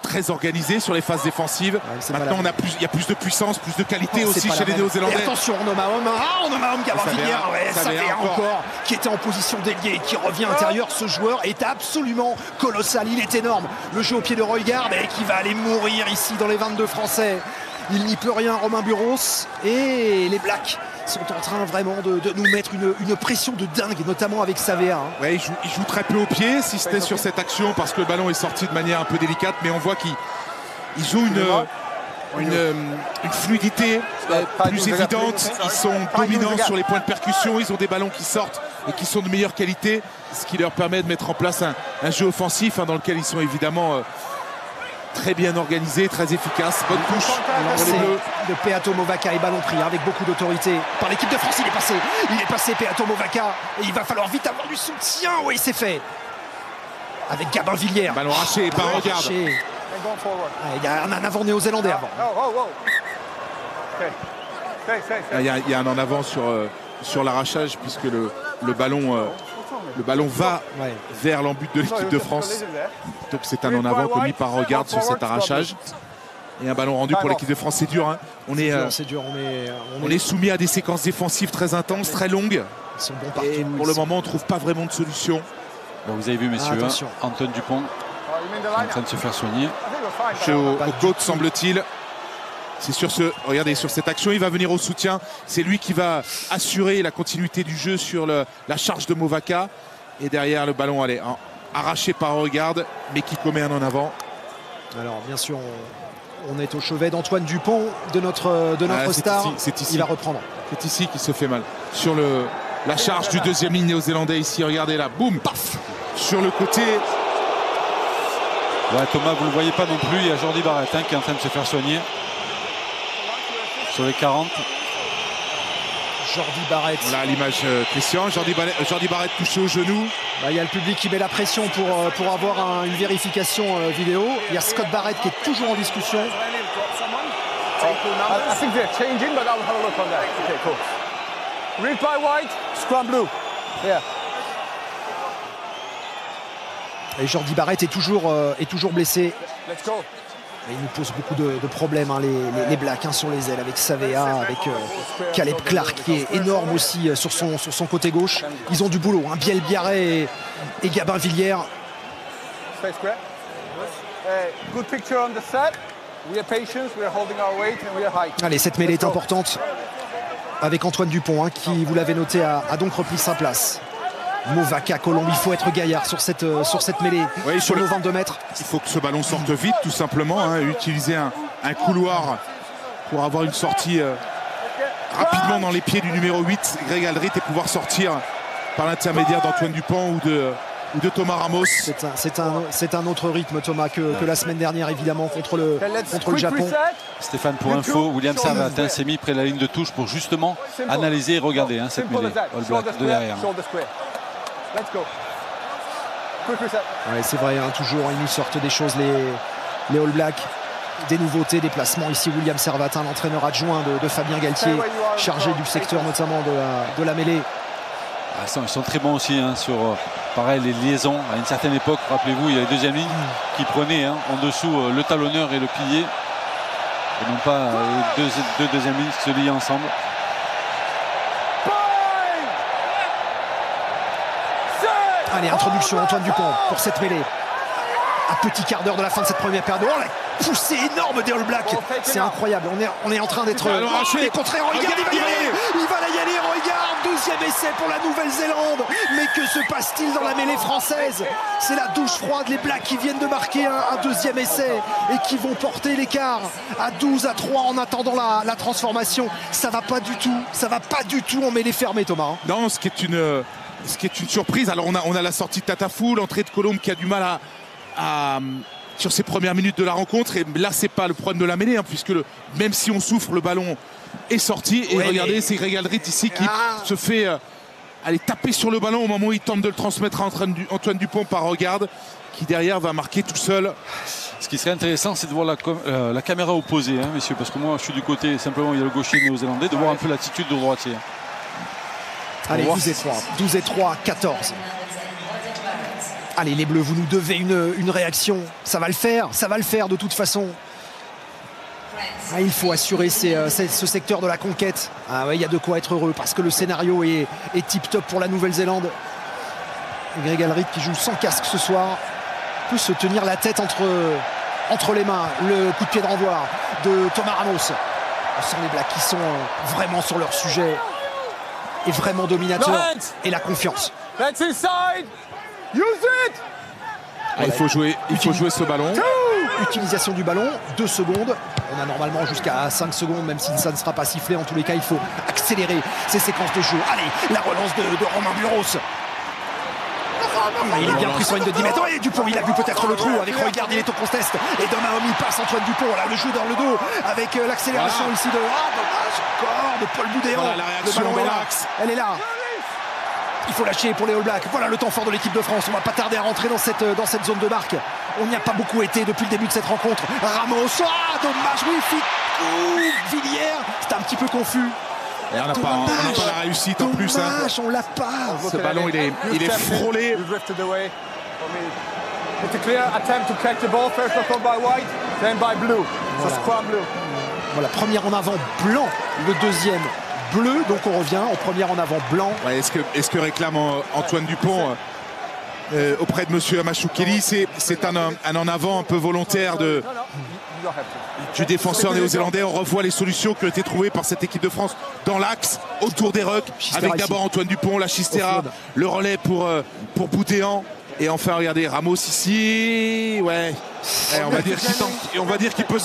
très organisée sur les phases défensives. Maintenant il y a plus de puissance, plus de qualité aussi chez les Néo-Zélandais. Attention, on nomme un homme Gabar-Villière, Savea encore, qui était en position d'ailier et qui revient intérieur. Ce joueur est absolument colossal, il est énorme. Le jeu au pied de Roygaard et qui va aller mourir ici dans les 22 Français. Il n'y peut rien, Romain Burros, et les Blacks sont en train vraiment de nous mettre une pression de dingue, notamment avec Savea. Ouais, il joue très peu au pied, si c'était sur cette action, parce que le ballon est sorti de manière un peu délicate, mais on voit qu'il joue une fluidité plus évidente. Ils sont dominants sur les points de percussion, ils ont des ballons qui sortent et qui sont de meilleure qualité, ce qui leur permet de mettre en place un jeu offensif dans lequel ils sont évidemment très bien organisé, très efficace. Bonne touche pour les Bleus. De Peato Movaka et ballon pris avec beaucoup d'autorité par l'équipe de France. Il est passé Peato Movaka et il va falloir vite avoir du soutien. Oui, c'est fait. Avec Gabin-Villière. Ballon raché et pas regarde. Il y a un avant néo-zélandais avant. Il y a un en avant sur l'arrachage puisque le ballon va vers l'embut de l'équipe de France. Donc c'est un en avant commis par Regarde sur cet arrachage. Et un ballon rendu pour l'équipe de France. C'est dur. On est soumis à des séquences défensives très intenses, très longues. Ils sont bons partout. Et pour le moment, on ne trouve pas vraiment de solution. Bon, vous avez vu, messieurs, Antoine Dupont en train de se faire soigner. Au côte, semble-t-il. C'est regardez, sur cette action, il va venir au soutien. C'est lui qui va assurer la continuité du jeu sur la charge de Movaka. Et derrière, le ballon arraché par Regarde, mais qui commet un en avant. Alors, bien sûr, on est au chevet d'Antoine Dupont, de notre star. C'est ici. Il va reprendre. C'est ici qu'il se fait mal. Sur la charge du deuxième ligne néo-zélandais ici. Regardez là, boum, paf, sur le côté. Ouais, Thomas, vous ne le voyez pas non plus. Il y a Jordi Barrett qui est en train de se faire soigner. Sur les 40. Jordi Barrett. Voilà l'image, Christian. Jordi Barrett touché au genou. Il y a le public qui met la pression pour avoir une vérification vidéo. Il y a Scott Barrett qui est toujours en discussion. I think they're changing, but I'll have a look on that. Okay, cool. Read by white, scrum blue. Yeah. Et Jordi Barrett est toujours blessé. Let's go. Et il nous pose beaucoup de problèmes, les Blacks sur les ailes, avec Savea, avec Caleb Clark qui est énorme aussi sur son côté gauche. Ils ont du boulot, Biel Biarré et Gabin-Villière. Good picture on the set. We are patient, we are holding our weight and we are high. Allez, cette mêlée est importante avec Antoine Dupont qui, vous l'avez noté, a donc repris sa place. Movaka, Colombe, il faut être gaillard sur cette mêlée, sur nos 22 mètres. Il faut que ce ballon sorte vite, tout simplement. Utiliser un couloir pour avoir une sortie rapidement dans les pieds du numéro 8, Greg Aldrit, et pouvoir sortir par l'intermédiaire d'Antoine Dupont ou de Thomas Ramos. C'est un autre rythme, Thomas, que la semaine dernière, évidemment, contre le Japon. Stéphane, pour info, William Servatin s'est mis près de la ligne de touche pour justement analyser et regarder cette mêlée All Black de derrière. Let's go. Ouais, c'est vrai, toujours, ils nous sortent des choses, les All Blacks. Des nouveautés, des placements. Ici, William Servatin, l'entraîneur adjoint de Fabien Galtier, chargé du secteur notamment de la mêlée. Ils sont très bons aussi sur pareil, les liaisons. À une certaine époque, rappelez-vous, il y a les deuxièmes lignes qui prenaient en dessous le talonneur et le pilier. Et non pas les deux deuxièmes lignes qui se lient ensemble. Allez, introduction Antoine Dupont pour cette mêlée. Un petit quart d'heure de la fin de cette première période. Oh, la poussée énorme des All Blacks. C'est incroyable. On est en train d'être contré. Regarde, il va la y aller. Regarde, deuxième essai pour la Nouvelle-Zélande. Mais que se passe-t-il dans la mêlée française? C'est la douche froide. Les Blacks qui viennent de marquer un deuxième essai et qui vont porter l'écart à 12-3 en attendant la transformation. Ça va pas du tout. Ça va pas du tout en mêlée fermée, Thomas. Non, ce qui est une surprise. Alors on a la sortie de Tatafou, l'entrée de Colombe qui a du mal à sur ces premières minutes de la rencontre. Et là, c'est pas le problème de la mêlée, hein, puisque même si on souffre, le ballon est sorti. Et regardez, c'est Greg Alldritt ici qui se fait aller taper sur le ballon au moment où il tente de le transmettre à Antoine Dupont par Regarde, qui derrière va marquer tout seul. Ce qui serait intéressant, c'est de voir la caméra opposée, hein, messieurs, parce que moi je suis du côté, simplement il y a le gaucher néo-zélandais, de voir un peu l'attitude de droitier. Allez, 12 et 3, 14. Allez, les Bleus, vous nous devez une réaction. Ça va le faire de toute façon. Il faut assurer ce secteur de la conquête. Ah ouais, il y a de quoi être heureux parce que le scénario est tip-top pour la Nouvelle-Zélande. Greg Alldritt qui joue sans casque ce soir peut se tenir la tête entre les mains. Le coup de pied de renvoi de Thomas Ramos. On sent les Blacks qui sont vraiment sur leur sujet et vraiment dominateurs. Et la confiance. That's inside. Use it. Il faut jouer ce ballon. Utilisation du ballon, 2 secondes. On a normalement jusqu'à 5 secondes, même si ça ne sera pas sifflé. En tous les cas, il faut accélérer ces séquences de jeu. Allez, la relance de Romain Buros. Il est bien pris sur une de 10 mètres. Et Dupont, il a vu peut-être le trou avec Regarde, il est au contest. Et Domaomi passe Antoine Dupont. Là, le jeu dans le dos avec l'accélération ici de de Paul Boudéan. Voilà, la réaction dans l'axe. Elle est là. Il faut lâcher pour les All Blacks. Voilà le temps fort de l'équipe de France. On va pas tarder à rentrer dans cette zone de marque. On n'y a pas beaucoup été depuis le début de cette rencontre. Ramos, dommage, oui, Villiers, c'était un petit peu confus. Et on n'a pas la réussite en plus. On l'a pas. Ce ballon, il est frôlé. It's a clear attempt to catch the ball. First of all by white, then by blue. So scrum blue. Voilà, première en avant blanc, le deuxième bleu, donc on revient en première en avant blanc. Ouais, est-ce que réclame Antoine Dupont auprès de monsieur Amachou Kelly, c'est un en avant un peu volontaire du défenseur néo-zélandais. On revoit les solutions qui ont été trouvées par cette équipe de France dans l'axe, autour des rucks, avec d'abord Antoine Dupont, la Chistera, le relais pour Boudéan. Et enfin, regardez, Ramos ici, ouais. Et on va dire qu'il peut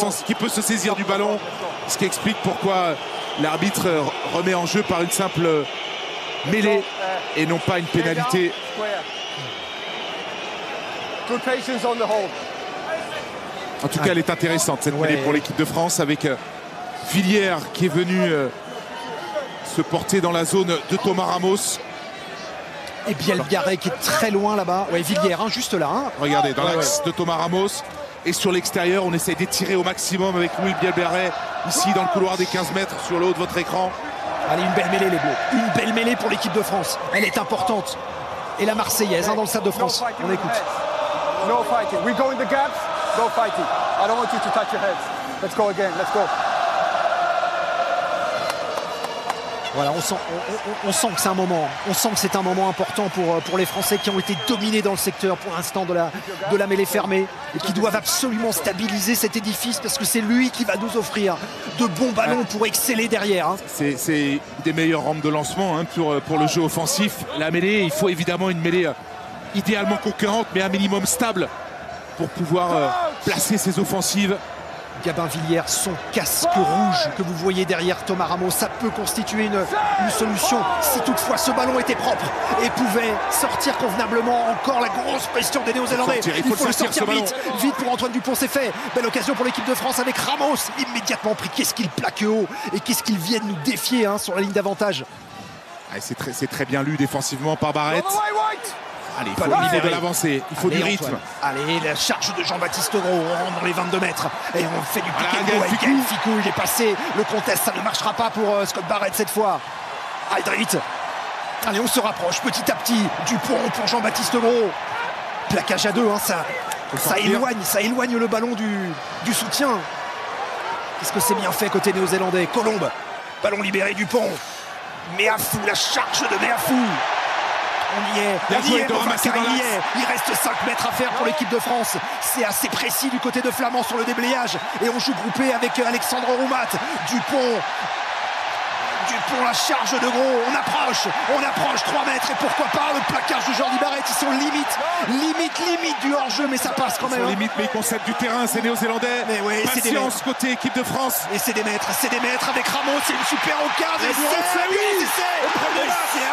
se saisir du ballon, ce qui explique pourquoi l'arbitre remet en jeu par une simple mêlée et non pas une pénalité. En tout cas, elle est intéressante, cette mêlée pour l'équipe de France, avec Villiers qui est venu se porter dans la zone de Thomas Ramos. Et Bielbiarré qui est très loin là-bas. Ouais, Villiers, juste là. Regardez, dans l'axe de Thomas Ramos. Et sur l'extérieur, on essaye d'étirer au maximum avec Louis Bielbiarré, ici dans le couloir des 15 mètres, sur le haut de votre écran. Allez, une belle mêlée, les Bleus. Une belle mêlée pour l'équipe de France. Elle est importante. Et la Marseillaise dans le Stade de France. On écoute. No fighting. We go in the gaps. No fighting. I don't want you to touch your heads. Let's go again. Let's go. Voilà, on sent que c'est un moment. On sent que c'est un moment important pour les Français qui ont été dominés dans le secteur pour l'instant de la mêlée fermée et qui doivent absolument stabiliser cet édifice parce que c'est lui qui va nous offrir de bons ballons pour exceller derrière. C'est des meilleures rampes de lancement pour le jeu offensif. La mêlée, il faut évidemment une mêlée idéalement conquérante mais un minimum stable pour pouvoir placer ses offensives. Gabin Villiers, son casque rouge que vous voyez derrière Thomas Ramos, ça peut constituer une solution si toutefois ce ballon était propre et pouvait sortir convenablement. Encore la grosse pression des Néo-Zélandais. Il faut le sortir vite pour Antoine Dupont, c'est fait. Belle occasion pour l'équipe de France avec Ramos immédiatement pris. Qu'est-ce qu'il plaque haut et qu'est-ce qu'ils viennent nous défier sur la ligne d'avantage. C'est très bien lu défensivement par Barrett. Allez, il faut de l'avancée, il faut du rythme. Antoine. Allez, la charge de Jean-Baptiste Gros, on rentre dans les 22 mètres et on fait du pick and go avec Gaël Fickou. Il est passé, le contest, ça ne marchera pas pour Scott Barrett cette fois. Alldritt. Allez, on se rapproche petit à petit. Dupont pour Jean-Baptiste Gros. Plaquage à deux, ça éloigne le ballon du soutien. Qu'est-ce que c'est bien fait côté néo-zélandais. Colombe, ballon libéré, Dupont. Méafou, la charge de Méafou. On y est, il reste 5 mètres à faire pour l'équipe de France. C'est assez précis du côté de Flamand sur le déblayage. Et on joue groupé avec Alexandre Roumat. Dupont, la charge de Gros. On approche 3 mètres. Et pourquoi pas le plaquage de Jordi Barrett. Ils sont limite du hors-jeu, mais ça passe quand même. Ils sont limite, mais ils conceptent du terrain, c'est néo-zélandais. Mais ouais, patience côté équipe de France. Et c'est des mètres avec Ramos. C'est une super occasion. C'est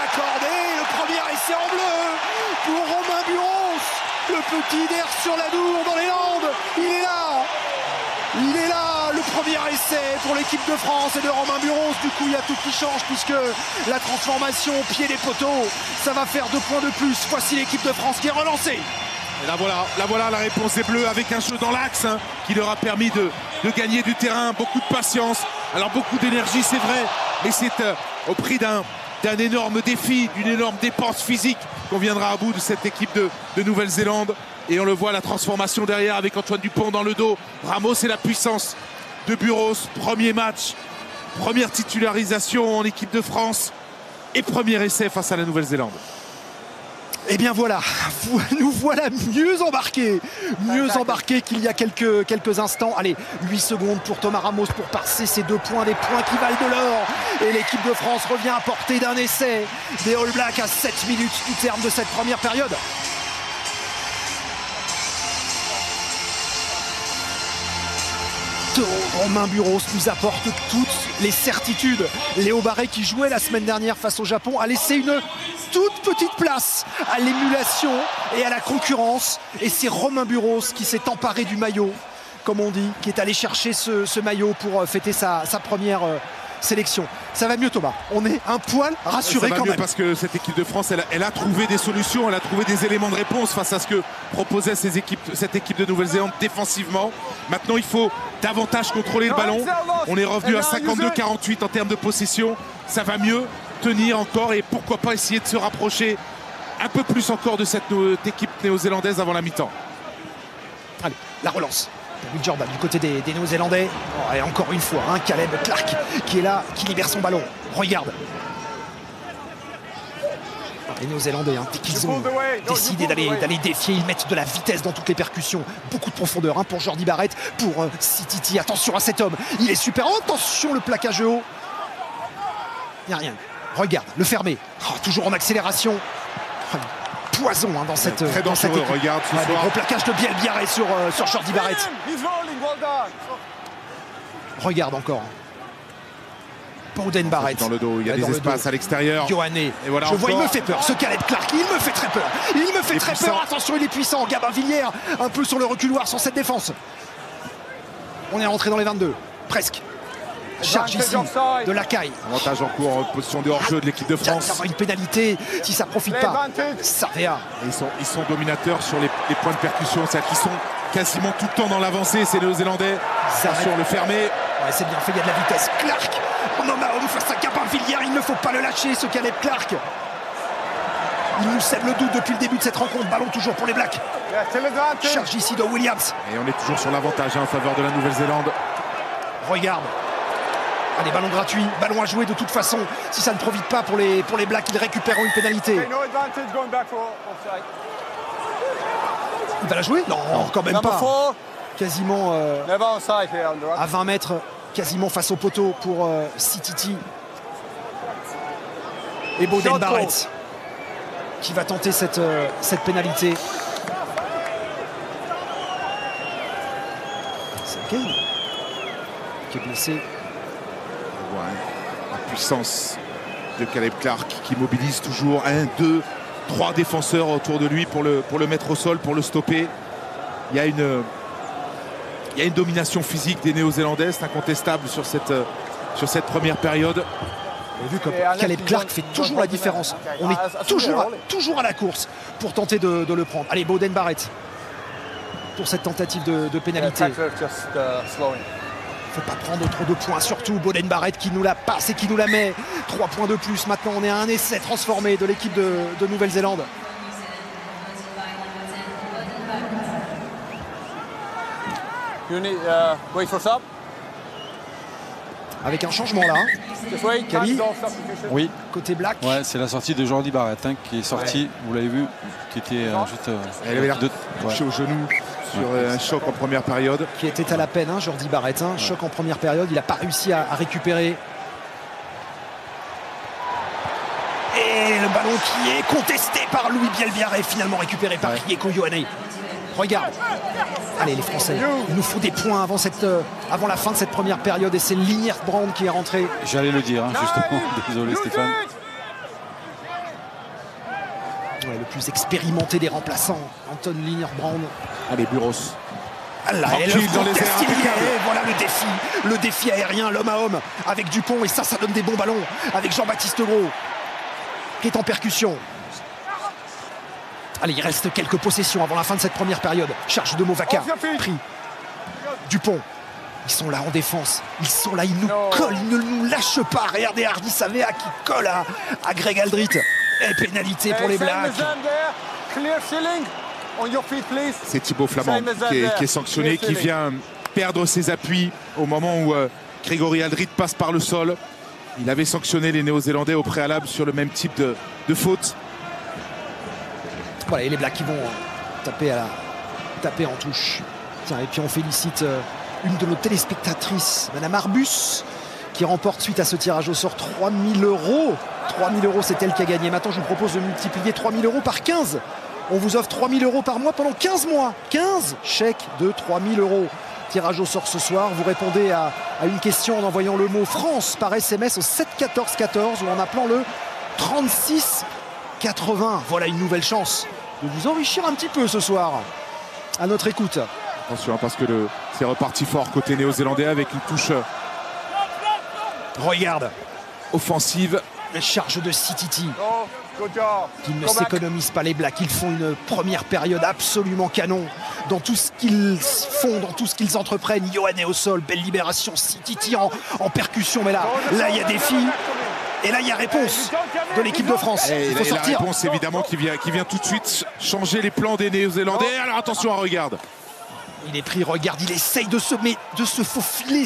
accordé. Le premier essai en bleu pour Romain Buros. Le petit d'air sur la Dour dans les Landes. Il est là. Il est là, le premier essai pour l'équipe de France et de Romain Buros. Du coup, il y a tout qui change puisque la transformation au pied des poteaux, ça va faire 2 points de plus. Voici l'équipe de France qui est relancée. Et là voilà la réponse des Bleus avec un jeu dans l'axe qui leur a permis de gagner du terrain. Beaucoup de patience, alors beaucoup d'énergie c'est vrai, mais c'est au prix d'un énorme défi, d'une énorme dépense physique qu'on viendra à bout de cette équipe de Nouvelle-Zélande. Et on le voit, la transformation derrière avec Antoine Dupont dans le dos. Ramos et la puissance de Buros. Premier match, première titularisation en équipe de France et premier essai face à la Nouvelle-Zélande. Et bien voilà, nous voilà mieux embarqués qu'il y a quelques instants. Allez, 8 secondes pour Thomas Ramos pour passer ces 2 points, des points qui valent de l'or. Et l'équipe de France revient à portée d'un essai des All Blacks à 7 minutes du terme de cette première période. Romain Buros nous apporte toutes les certitudes. Léo Barré, qui jouait la semaine dernière face au Japon, a laissé une toute petite place à l'émulation et à la concurrence. Et c'est Romain Buros qui s'est emparé du maillot, comme on dit, qui est allé chercher ce maillot pour fêter sa première sélection. Ça va mieux, Thomas. On est un poil rassuré quand même. Parce que cette équipe de France, elle a trouvé des solutions, elle a trouvé des éléments de réponse face à ce que proposait cette équipe de Nouvelle-Zélande défensivement. Maintenant, il faut davantage contrôler le ballon. On est revenu à 52-48 en termes de possession. Ça va mieux, tenir encore et pourquoi pas essayer de se rapprocher un peu plus encore de cette équipe néo-zélandaise avant la mi-temps. Allez, la relance. Will Jordan du côté des Néo-Zélandais. Oh, et encore une fois, Caleb Clark qui est là, qui libère son ballon. Regarde. Les Néo-Zélandais, dès qu'ils ont décidé d'aller défier, ils mettent de la vitesse dans toutes les percussions. Beaucoup de profondeur pour Jordi Barrett, pour Sititi. Attention à cet homme, il est super. Oh, attention, le plaquage haut. Il n'y a rien. Regarde, le fermé. Oh, toujours en accélération. Poison dans cette très dangereux, regarde ce soir. Gros plaquage de Biel Biarré sur Jordi Barrett. Regarde encore. Bowden Barrett. Dans le dos, il y a des espaces à l'extérieur. Yohanné. Voilà, je vois, il me fait peur. Ce Caleb Clark, il me fait très peur. Il me fait très peur. Attention, il est puissant. Gabin Villiers, un peu sur le reculoir sur cette défense. On est rentré dans les 22. Presque. Charge ici de Lacaille. Avantage en cours en position de hors-jeu de l'équipe de France. Ça va une pénalité si ça ne profite pas. Sarvea. Ils sont dominateurs sur les points de percussion. C'est-à-dire qu'ils sont quasiment tout le temps dans l'avancée, ces Néo-Zélandais. Sur le fermé. Ouais, c'est bien fait, il y a de la vitesse. Clark. On en a face à Gabin Villiers. Il ne faut pas le lâcher, ce Caleb Clark. Il nous sème le doute depuis le début de cette rencontre. Ballon toujours pour les Blacks. Charge ici de Williams. Et on est toujours sur l'avantage en faveur de la Nouvelle-Zélande. Regarde. Allez, ballon gratuit, ballon à jouer de toute façon. Si ça ne profite pas pour les Blacks, ils récupéreront une pénalité. Il va la jouer? Non, quand même pas. Quasiment à 20 mètres, quasiment face au poteau pour Sititi. Et Bowden Barrett qui va tenter cette pénalité. C'est Kane qui est blessé. La puissance de Caleb Clark qui mobilise toujours 1, 2, 3 défenseurs autour de lui pour le mettre au sol, pour le stopper. Il y a une domination physique des Néo-Zélandais, c'est incontestable sur cette première période. Vous avez vu comme Caleb Clark fait toujours la différence. On est toujours à la course pour tenter de le prendre. Allez, Bowden Barrett pour cette tentative de pénalité. Il ne faut pas prendre trop de points, surtout Bowden Barrett qui nous la passe et qui nous la met. 3 points de plus. Maintenant, on est à un essai transformé de l'équipe de Nouvelle-Zélande. Avec un changement là. Kali. Oui. Côté Black. Ouais, c'est la sortie de Jordi Barrett qui est sorti, vous l'avez vu, qui était juste. Elle avait l'air touchée au genou. Sur un choc en première période. Qui était à la peine, Jordi Barrett. Choc en première période, il n'a pas réussi à récupérer. Et le ballon qui est contesté par Louis Bielbiaré, finalement récupéré par Rieko Yohanné. Regarde. Allez les Français, il nous faut des points avant la fin de cette première période. Et c'est Liniers Brand qui est rentré. J'allais le dire, justement. Désolé Stéphane. Ouais, le plus expérimenté des remplaçants, Anton Liniers Brand. Allez, Buros. Ah là, tranquille dans les airs, impeccable. Voilà le défi aérien, l'homme à homme avec Dupont, et ça donne des bons ballons avec Jean-Baptiste Gros qui est en percussion. Allez, il reste quelques possessions avant la fin de cette première période. Charge de Movaca, pris. Dupont, ils sont là en défense, ils sont là, ils nous collent, ils ne nous lâchent pas. Regardez Hardy Savea qui colle à Greg Aldrit. Et pénalité pour les Blacks. C'est Thibaut Flamand qui est sanctionné, qui vient perdre ses appuis au moment où Grégory Aldrit passe par le sol. Il avait sanctionné les Néo-Zélandais au préalable sur le même type de faute. Voilà, et les Blacks qui vont taper en touche. Tiens, et puis on félicite une de nos téléspectatrices, Madame Arbus, qui remporte suite à ce tirage au sort 3 000 €. 3 000 €, c'est elle qui a gagné. Maintenant, je vous propose de multiplier 3 000 € par 15. On vous offre 3 000 € par mois pendant 15 mois. 15 chèques de 3 000 €. Tirage au sort ce soir. Vous répondez à une question en envoyant le mot France par SMS au 7 14 14 ou en appelant le 36 80. Voilà une nouvelle chance de vous enrichir un petit peu ce soir. À notre écoute. Attention, parce que c'est reparti fort côté néo-zélandais avec une touche Regarde. offensive. La charge de Sititi. Qui ne s'économisent pas les Blacks. Ils font une première période absolument canon dans tout ce qu'ils font, dans tout ce qu'ils entreprennent. Ioane au sol, belle libération. Sititi en percussion, mais là il y a défi. Et là il y a réponse de l'équipe de France. Il faut sortir. La réponse évidemment qui vient tout de suite changer les plans des Néo-Zélandais. Alors attention à Regarde. Il est pris, Regarde, il essaye de se faufiler.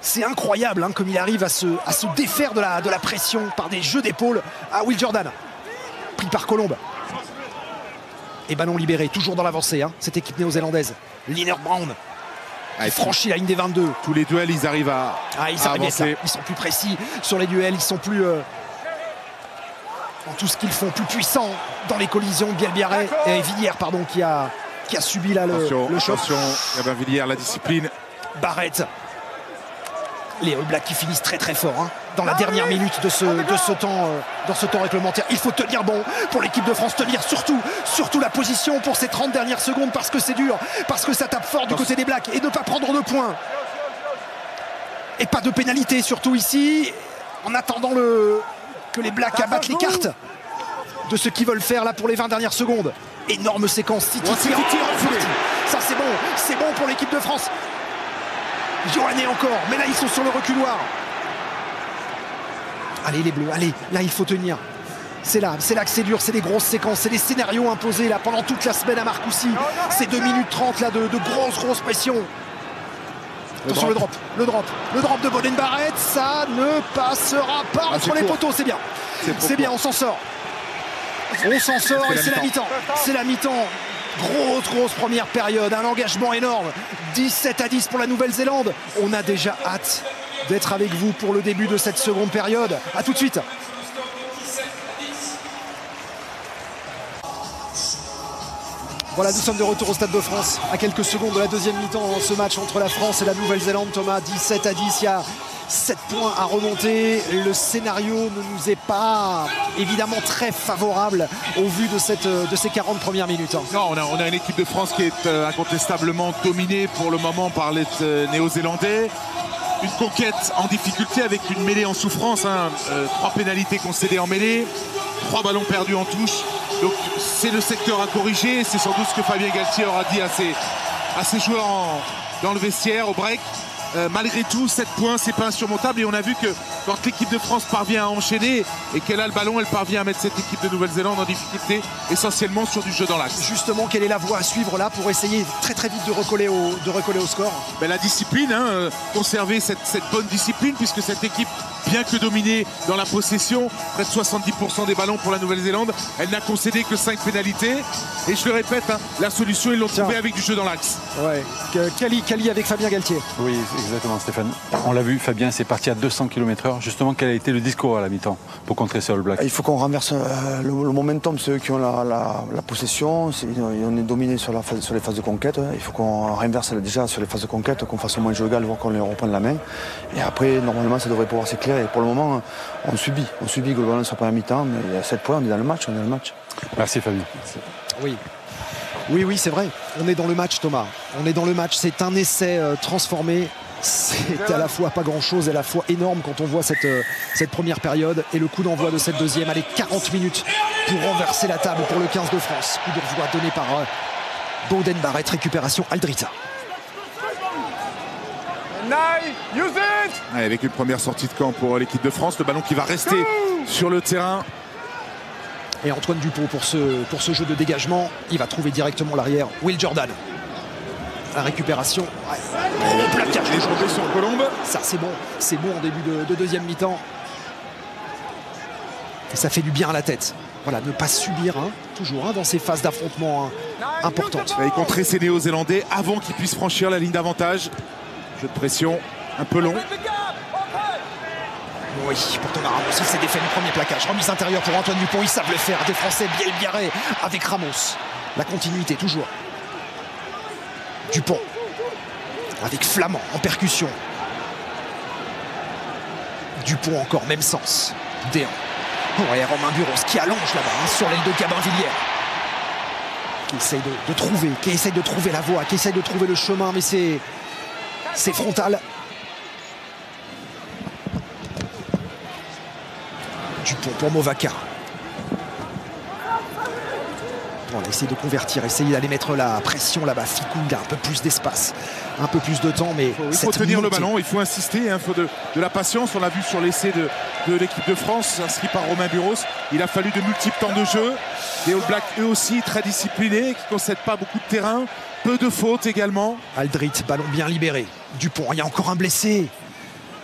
C'est incroyable comme il arrive à se défaire de la pression par des jeux d'épaule à Will Jordan. Pris par Colombe. Et ballon libéré, toujours dans l'avancée, cette équipe néo-zélandaise. Liner Brown qui franchit la ligne des 22. Tous les duels, ils arrivent à avancer. Ils sont plus précis sur les duels, ils sont plus dans tout ce qu'ils font, plus puissants dans les collisions. Bielbiaré et Villiers, qui a subi là le choc. Attention, Villiers, la discipline. Barrett. Les All Blacks qui finissent très très fort dans la dernière minute de ce temps réglementaire. Il faut tenir bon pour l'équipe de France, tenir surtout la position pour ces 30 dernières secondes, parce que c'est dur, parce que ça tape fort du côté des Blacks, et ne pas prendre de points. Et pas de pénalité surtout ici, en attendant que les Blacks abattent les cartes de ce qu'ils veulent faire là pour les 20 dernières secondes. Énorme séquence, City. Ça c'est bon pour l'équipe de France. Ioane encore, mais là ils sont sur le reculoir. Allez les Bleus, allez, là il faut tenir. C'est là que c'est dur, c'est des grosses séquences, c'est des scénarios imposés là pendant toute la semaine à Marcoussis. C'est 2 minutes 30 là de grosse pression. Attention le drop de Boden Barrett, ça ne passera pas entre les poteaux, c'est bien. C'est bien, on s'en sort. Et c'est la mi-temps. C'est la mi-temps. Grosse première période, un engagement énorme. 17-10 pour la Nouvelle-Zélande. On a déjà hâte d'être avec vous pour le début de cette seconde période. A tout de suite. Voilà, nous sommes de retour au Stade de France à quelques secondes de la deuxième mi-temps dans ce match entre la France et la Nouvelle-Zélande. Thomas, 17-10, il y a 7 points à remonter. Le scénario ne nous est pas évidemment très favorable au vu de ces 40 premières minutes. Non, on a une équipe de France qui est incontestablement dominée pour le moment par les Néo-Zélandais. Une conquête en difficulté avec une mêlée en souffrance. 3 pénalités concédées en mêlée, 3 ballons perdus en touche. Donc c'est le secteur à corriger. C'est sans doute ce que Fabien Galtier aura dit à ses joueurs dans le vestiaire au break. Malgré tout, 7 points, c'est pas insurmontable, et on a vu que quand l'équipe de France parvient à enchaîner et qu'elle a le ballon, elle parvient à mettre cette équipe de Nouvelle-Zélande en difficulté, essentiellement sur du jeu dans l'axe. Justement, quelle est la voie à suivre là pour essayer très vite de recoller au score? La discipline, conserver cette bonne discipline, puisque cette équipe, bien que dominée dans la possession, près de 70% des ballons pour la Nouvelle-Zélande, elle n'a concédé que 5 pénalités. Et je le répète, la solution, ils l'ont trouvée avec du jeu dans l'axe. Ouais. Kali avec Fabien Galtier. Oui, exactement, Stéphane. On l'a vu, Fabien, c'est parti à 200 km/h. Justement, quel a été le discours à la mi-temps pour contrer ces All Blacks? Il faut qu'on renverse le momentum, ceux qui ont la possession. On est dominé sur les phases de conquête. Il faut qu'on renverse déjà sur les phases de conquête, qu'on fasse au moins le jeu égal, voire qu'on les reprenne la main. Et après, normalement, ça devrait pouvoir s'éclairer. Pour le moment, on subit globalement sur la première mi-temps, mais il y a 7 points, on est dans le match. Merci Fabien. Oui. Oui, c'est vrai. On est dans le match, Thomas. On est dans le match. C'est un essai transformé. C'est à la fois pas grand-chose et à la fois énorme quand on voit cette première période. Et le coup d'envoi de cette deuxième. Allez, 40 minutes pour renverser la table pour le 15 de France. Coup d'envoi donné par Boden Barrett. Récupération Aldrita. Ouais, avec une première sortie de camp pour l'équipe de France. Le ballon qui va rester sur le terrain. Et Antoine Dupont pour ce jeu de dégagement. Il va trouver directement l'arrière. Will Jordan. La récupération. Ouais. Plaquage. Les tombé sur Colombe. Ça c'est bon. C'est bon en début de deuxième mi-temps. Et ça fait du bien à la tête. Voilà, ne pas subir toujours dans ces phases d'affrontement importantes. Il contrer ces Néo-Zélandais avant qu'ils puissent franchir la ligne d'avantage. Jeu de pression un peu long. Oui, pour Thomas Ramos, il s'est défait le premier plaquage. Remise intérieure pour Antoine Dupont, ils savent le faire. Des Français bien biarrés avec Ramos. La continuité toujours. Dupont avec Flamand en percussion. Dupont encore, même sens. Déhan. Ouais, Romain Buros qui allonge là-bas sur l'aile de Gabin-Villière. Qui essaye de trouver, qui essaye de trouver la voie, qui essaye de trouver le chemin, mais c'est frontal. Dupont pour Movaca. On essaye de convertir, essayer d'aller mettre la pression là-bas. Ficunda, un peu plus d'espace, un peu plus de temps, mais il faut tenir le ballon, il faut insister, il faut de la patience. On l'a vu sur l'essai de l'équipe de France, inscrit par Romain Buros. Il a fallu de multiples temps de jeu. Les All Blacks, eux aussi, très disciplinés, qui ne concèdent pas beaucoup de terrain. Peu de fautes également. Aldrit, ballon bien libéré. Dupont, il y a encore un blessé.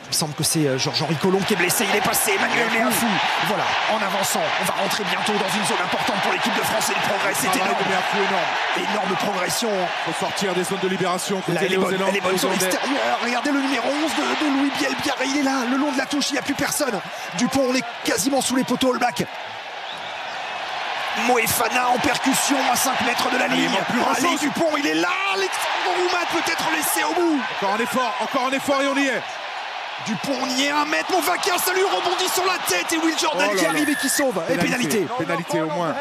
Il semble que c'est Georges-Henri Colombe qui est blessé. Il est passé, Emmanuel Léafou. Voilà, en avançant, on va rentrer bientôt dans une zone importante pour l'équipe de France et le progrès. C'est énorme. Énorme progression. Il faut sortir des zones de libération. Là, elle est bonne sur l'extérieur. Regardez le numéro 11 de Louis Bielbiarré. Il est là, le long de la touche, il n'y a plus personne. Dupont, on est quasiment sous les poteaux All Black. Moefana en percussion à 5 mètres de la ligne. Allez, Dupont, il est là. Alexandre Roumat peut-être laissé au bout. Encore un effort et on y est. Dupont, on y est, 1 mètre. Movaca, ça lui rebondit sur la tête. Et Will Jordan qui arrive et qui sauve. Et pénalité. Pénalité au moins.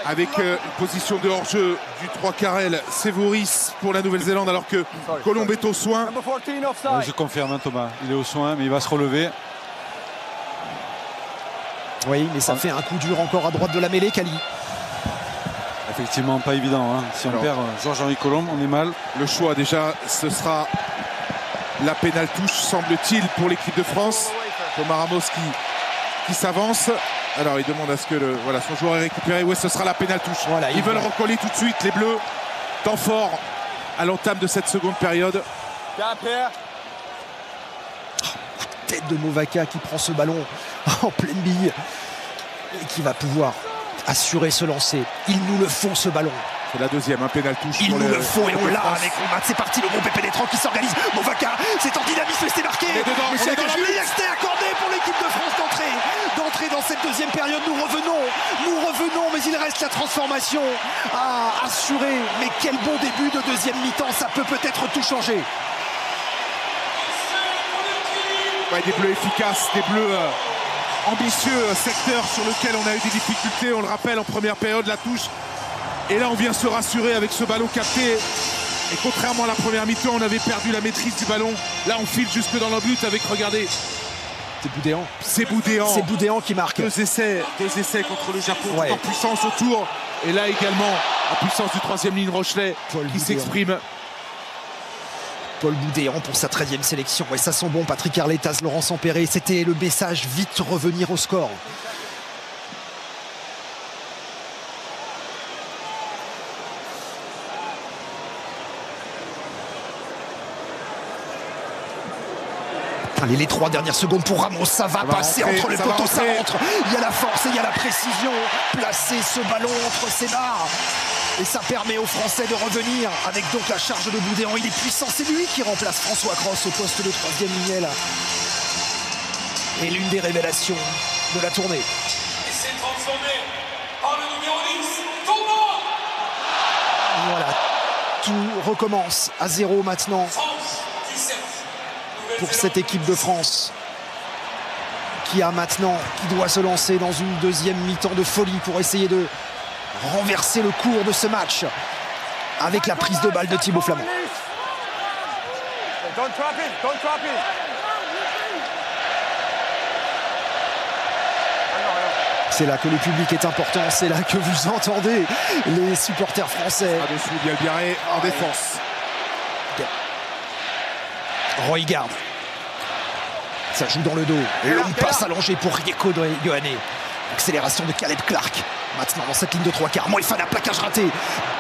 Avec une position de hors-jeu du 3 Carrel, Sévouris pour la Nouvelle-Zélande alors que Colombe est au soin. Je confirme, Thomas. Il est au soin, mais il va se relever. Oui, mais ça fait un coup dur encore à droite de la mêlée, Kali. Effectivement, pas évident. Si on perd Georges-Henri Colombe, on est mal. Le choix déjà, ce sera la pénale touche, semble-t-il, pour l'équipe de France. Thomas Ramos qui s'avance. Alors il demande à ce que son joueur est récupéré. Ouais, ce sera la pénale touche. Voilà, ils veulent recoller tout de suite les Bleus. Temps fort à l'entame de cette seconde période. Tête de Movaca qui prend ce ballon en pleine bille et qui va pouvoir assurer ce lancer. Il nous le faut, ce ballon. C'est la deuxième, un pénal touche. Il nous le faut et on l'a avec Roumat. C'est parti, le groupe est pénétrant qui s'organise. Movaca, c'est en dynamisme, c'est marqué. C'est accordé pour l'équipe de France d'entrer dans cette deuxième période. Nous revenons, mais il reste la transformation à assurer. Mais quel bon début de deuxième mi-temps, ça peut peut-être tout changer. Ouais, des Bleus efficaces, des Bleus ambitieux, secteur sur lequel on a eu des difficultés. On le rappelle, en première période, la touche. Et là, on vient se rassurer avec ce ballon capté. Et contrairement à la première mi-temps, on avait perdu la maîtrise du ballon. Là, on file jusque dans le but avec, regardez. C'est Boudéan. C'est Boudéan qui marque. Deux essais contre le Japon, tout en puissance autour. Et là également, en puissance du troisième ligne Rochelet qui s'exprime. Paul Boudéan pour sa 13e sélection. Et ça sent bon, Patrick Arletas, Laurent Sampéré. C'était le message, vite revenir au score. Allez, les 3 dernières secondes pour Ramos, ça va passer entre les poteaux, ça rentre. Il y a la force et il y a la précision. Placer ce ballon entre ses barres. Et ça permet aux Français de revenir avec donc la charge de Boudéan. Il est puissant, c'est lui qui remplace François Cross au poste de 3e lignel. Et l'une des révélations de la tournée. Et c'est transformé par le numéro 10, Thomas. Voilà, tout recommence à 0 maintenant pour cette équipe de France qui doit se lancer dans une deuxième mi-temps de folie pour essayer de renverser le cours de ce match avec la prise de balle de Thibaut Flament. Don't trap it, don't trap it. C'est là que le public est important, c'est là que vous entendez les supporters français. Dessous, Bielbiarré en défense. Roygaard. Ça joue dans le dos. Longue passe allongée pour Rieko Ioane. Accélération de Caleb Clark. Maintenant dans cette ligne de 3/4. Moefana, plaquage raté.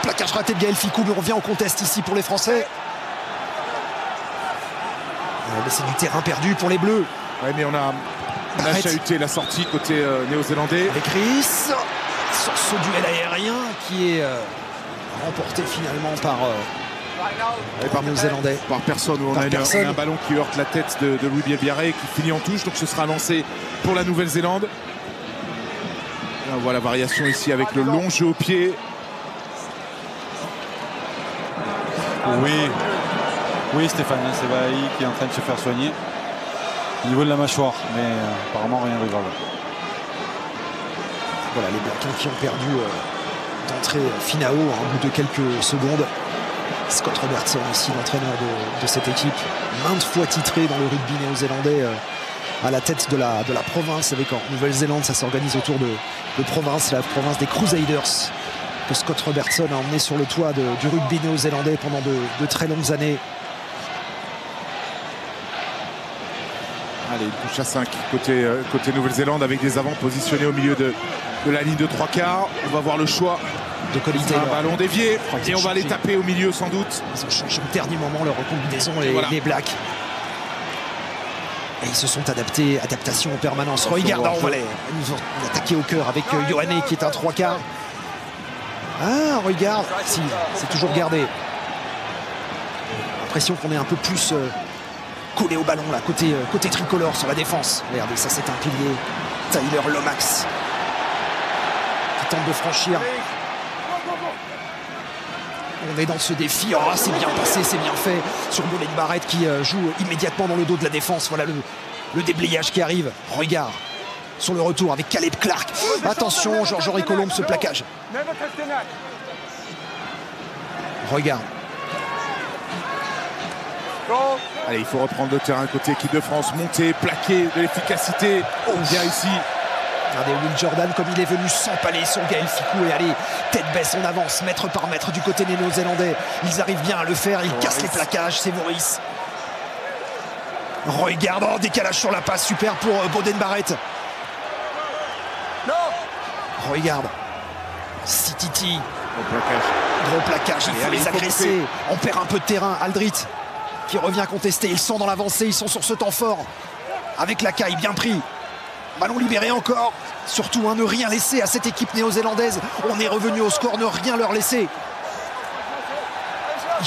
Plaquage raté de Gaël Fickou, mais on revient au contest ici pour les Français. Mais c'est du terrain perdu pour les Bleus. Ouais, mais on a chahuté la sortie côté néo-zélandais. Avec Chris sur ce duel aérien qui est remporté finalement par néo-zélandais. Par personne, où on a un ballon qui heurte la tête de Louis Bielbiarré qui finit en touche, donc ce sera lancé pour la Nouvelle-Zélande. Là, on voit la variation ici avec le long jeu au pied. Oui, Stéphane, c'est Bailly qui est en train de se faire soigner au niveau de la mâchoire, mais apparemment rien de grave. Voilà les Blacks qui ont perdu d'entrée Finau à un bout de quelques secondes. Scott Robertson ici, l'entraîneur de cette équipe, maintes fois titré dans le rugby néo-zélandais à la tête de la province. Avec en Nouvelle-Zélande, ça s'organise autour de province, la province des Crusaders, que Scott Robertson a emmené sur le toit du rugby néo-zélandais pendant de très longues années. Allez, une touche à 5 côté Nouvelle-Zélande avec des avants positionnés au milieu de la ligne de 3/4. On va voir le choix de Colin Taylor. Un ballon dévié et on va les taper au milieu sans doute. Ils ont changé au dernier moment leur combinaison, les Blacks. Et ils se sont adaptés, adaptation en permanence. Regarde, on va les attaquer au cœur avec Ioane qui est un 3/4. Ah, regarde, si, c'est toujours gardé. L'impression qu'on est un peu plus collé au ballon là, côté tricolore sur la défense. Regardez, ça c'est un pilier. Tyler Lomax qui tente de franchir. On est dans ce défi. Oh, c'est bien passé, c'est bien fait sur Bolin Barrett qui joue immédiatement dans le dos de la défense. Voilà le déblayage qui arrive. Regarde sur le retour avec Caleb Clark. Attention, Georges-Henri Colombe, ce plaquage. Regarde. Allez, il faut reprendre le terrain côté équipe de France. Monter, plaquer, de l'efficacité. Bien ici. Regardez Will Jordan comme il est venu s'empaler sur Gaël Fickou et aller tête baisse, on avance mètre par mètre du côté des Néo-Zélandais. Ils arrivent bien à le faire, ils cassent les plaquages, c'est Maurice. Regarde, oh, décalage sur la passe, super pour Beauden Barrett. Regarde, Sititi. Gros plaquage, il faut les agresser. On perd un peu de terrain, Aldrit qui revient contester, ils sont dans l'avancée, ils sont sur ce temps fort. Avec la caille bien pris. Ballon libéré encore. Surtout ne rien laisser à cette équipe néo-zélandaise. On est revenu au score, ne rien leur laisser.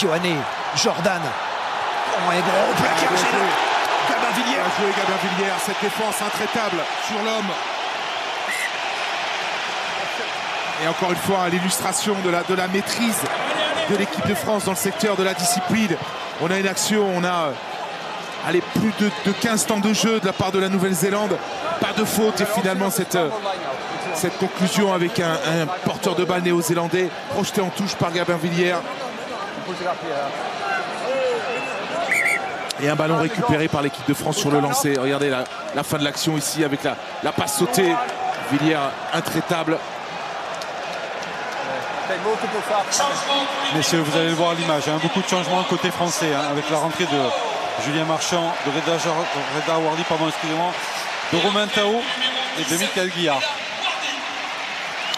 Ioane, Jordan. Oh, et gros plaquage. Gabin Villiers. Bien joué Gabin Villiers, cette défense intraitable sur l'homme. Et encore une fois, l'illustration de la maîtrise de l'équipe de France dans le secteur de la discipline. On a une action, on a plus de 15 temps de jeu de la part de la Nouvelle-Zélande. Pas de faute et finalement cette conclusion avec un porteur de balle néo-zélandais projeté en touche par Gabin Villiers. Et un ballon récupéré par l'équipe de France sur le lancer. Regardez la fin de l'action ici avec la passe sautée. Villiers intraitable. Messieurs, vous allez le voir à l'image, beaucoup de changements côté français, avec la rentrée de Julien Marchand, de Reda Wardy, de Romain Tao et de Michael Guillard.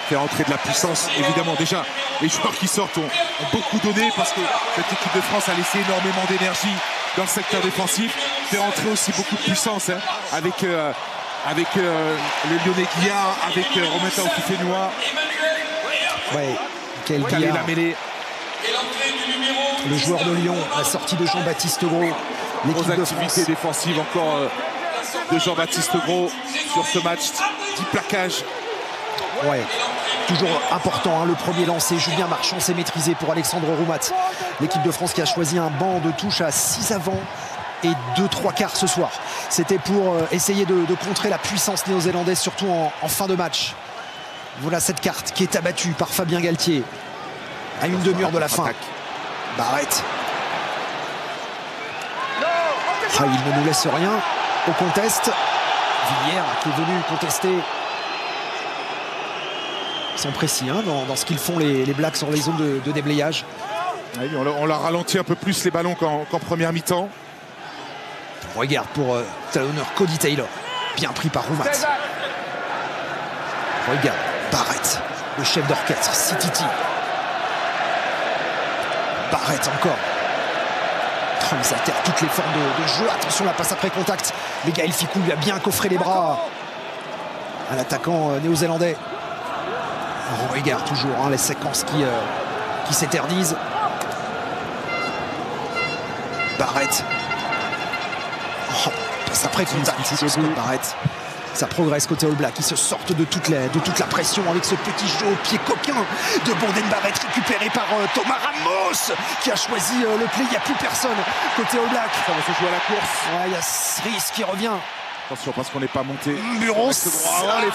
Fait entrer de la puissance, évidemment. Déjà, les joueurs qui sortent ont beaucoup donné parce que cette équipe de France a laissé énormément d'énergie dans le secteur défensif. Fait entrer aussi beaucoup de puissance avec le Lyonnais Guillard, avec Romain Tao qui fait noir. Ouais, Michael Guillard. La mêlée. Le joueur de Lyon, la sortie de Jean-Baptiste Gros. L'équipe de France défensive encore de Jean-Baptiste Gros sur ce match. 10 plaquages. Ouais, toujours important, le premier lancé. Julien Marchand s'est maîtrisé pour Alexandre Roumat. L'équipe de France qui a choisi un banc de touche à 6 avants et 2 3/4 ce soir. C'était pour essayer de contrer la puissance néo-zélandaise, surtout en fin de match. Voilà cette carte qui est abattue par Fabien Galtier à une demi-heure de la fin. Barrett. Ah, il ne nous laisse rien au contest. Villiers qui est venu contester. Ils sont précis hein, dans ce qu'ils font les Blacks sur les zones de déblayage. Oui, on leur ralentit un peu plus les ballons qu'en première mi-temps. Regarde pour talonneur Cody Taylor. Bien pris par Roumat. Regarde Barrett, le chef d'orchestre, Sititi. Barrett encore. Oh, ils atterrent toutes les formes de jeu. Attention, la passe après contact. Mais Gaël Fickou lui a bien coffré les bras à l'attaquant néo-zélandais. On regarde toujours hein, les séquences qui s'éternisent. Barrett. Oh, passe après contact. Barrett. Ça progresse côté All Black. Ils se sortent de toute la pression avec ce petit jeu au pied coquin de Bonden Barrett récupéré par Thomas Ramos qui a choisi le play. Il n'y a plus personne côté All Black. Ça va se jouer à la course. Ouais, il y a Rhys qui revient. Attention parce qu'on n'est pas monté. Buron, superbe.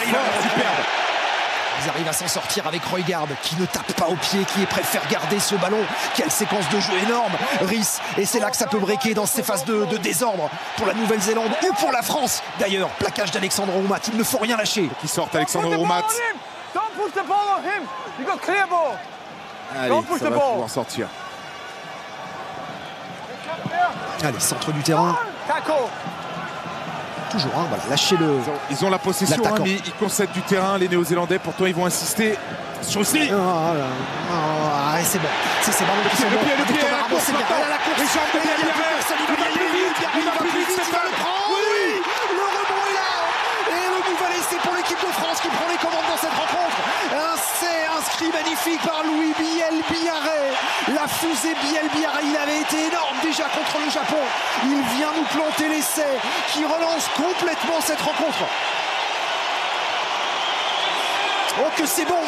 Ils arrivent à s'en sortir avec Roygaard qui ne tape pas au pied, qui préfère garder ce ballon. Quelle séquence de jeu énorme, Rhys. Et c'est là que ça peut breaker dans ces phases de désordre pour la Nouvelle-Zélande ou pour la France. D'ailleurs, plaquage d'Alexandre Roumat. Il ne faut rien lâcher. Qui sort Alexandre Roumat. Allez, ça va pouvoir sortir. Allez, centre du terrain. Toujours, hein, voilà, lâcher le. Ils ont la possession, hein, mais ils concèdent du terrain, les Néo-Zélandais. Pourtant, ils vont insister sur le slip. C'est bon. C'est ces ballons qui sont bons. Le pied, la course, la course. Les jambes de Il va plus vite, c'est pas le prendre. Oui, le rebond est là. Et le nouvel essai pour l'équipe de France qui prend les commandes dans cette rencontre. Un essai inscrit magnifique par Louis Biel-Biarré. La fusée Biel-Biarré, il avait été énorme déjà contre le Japon. Il vient nous planter l'essai qui relance complètement cette rencontre. Oh que c'est bon,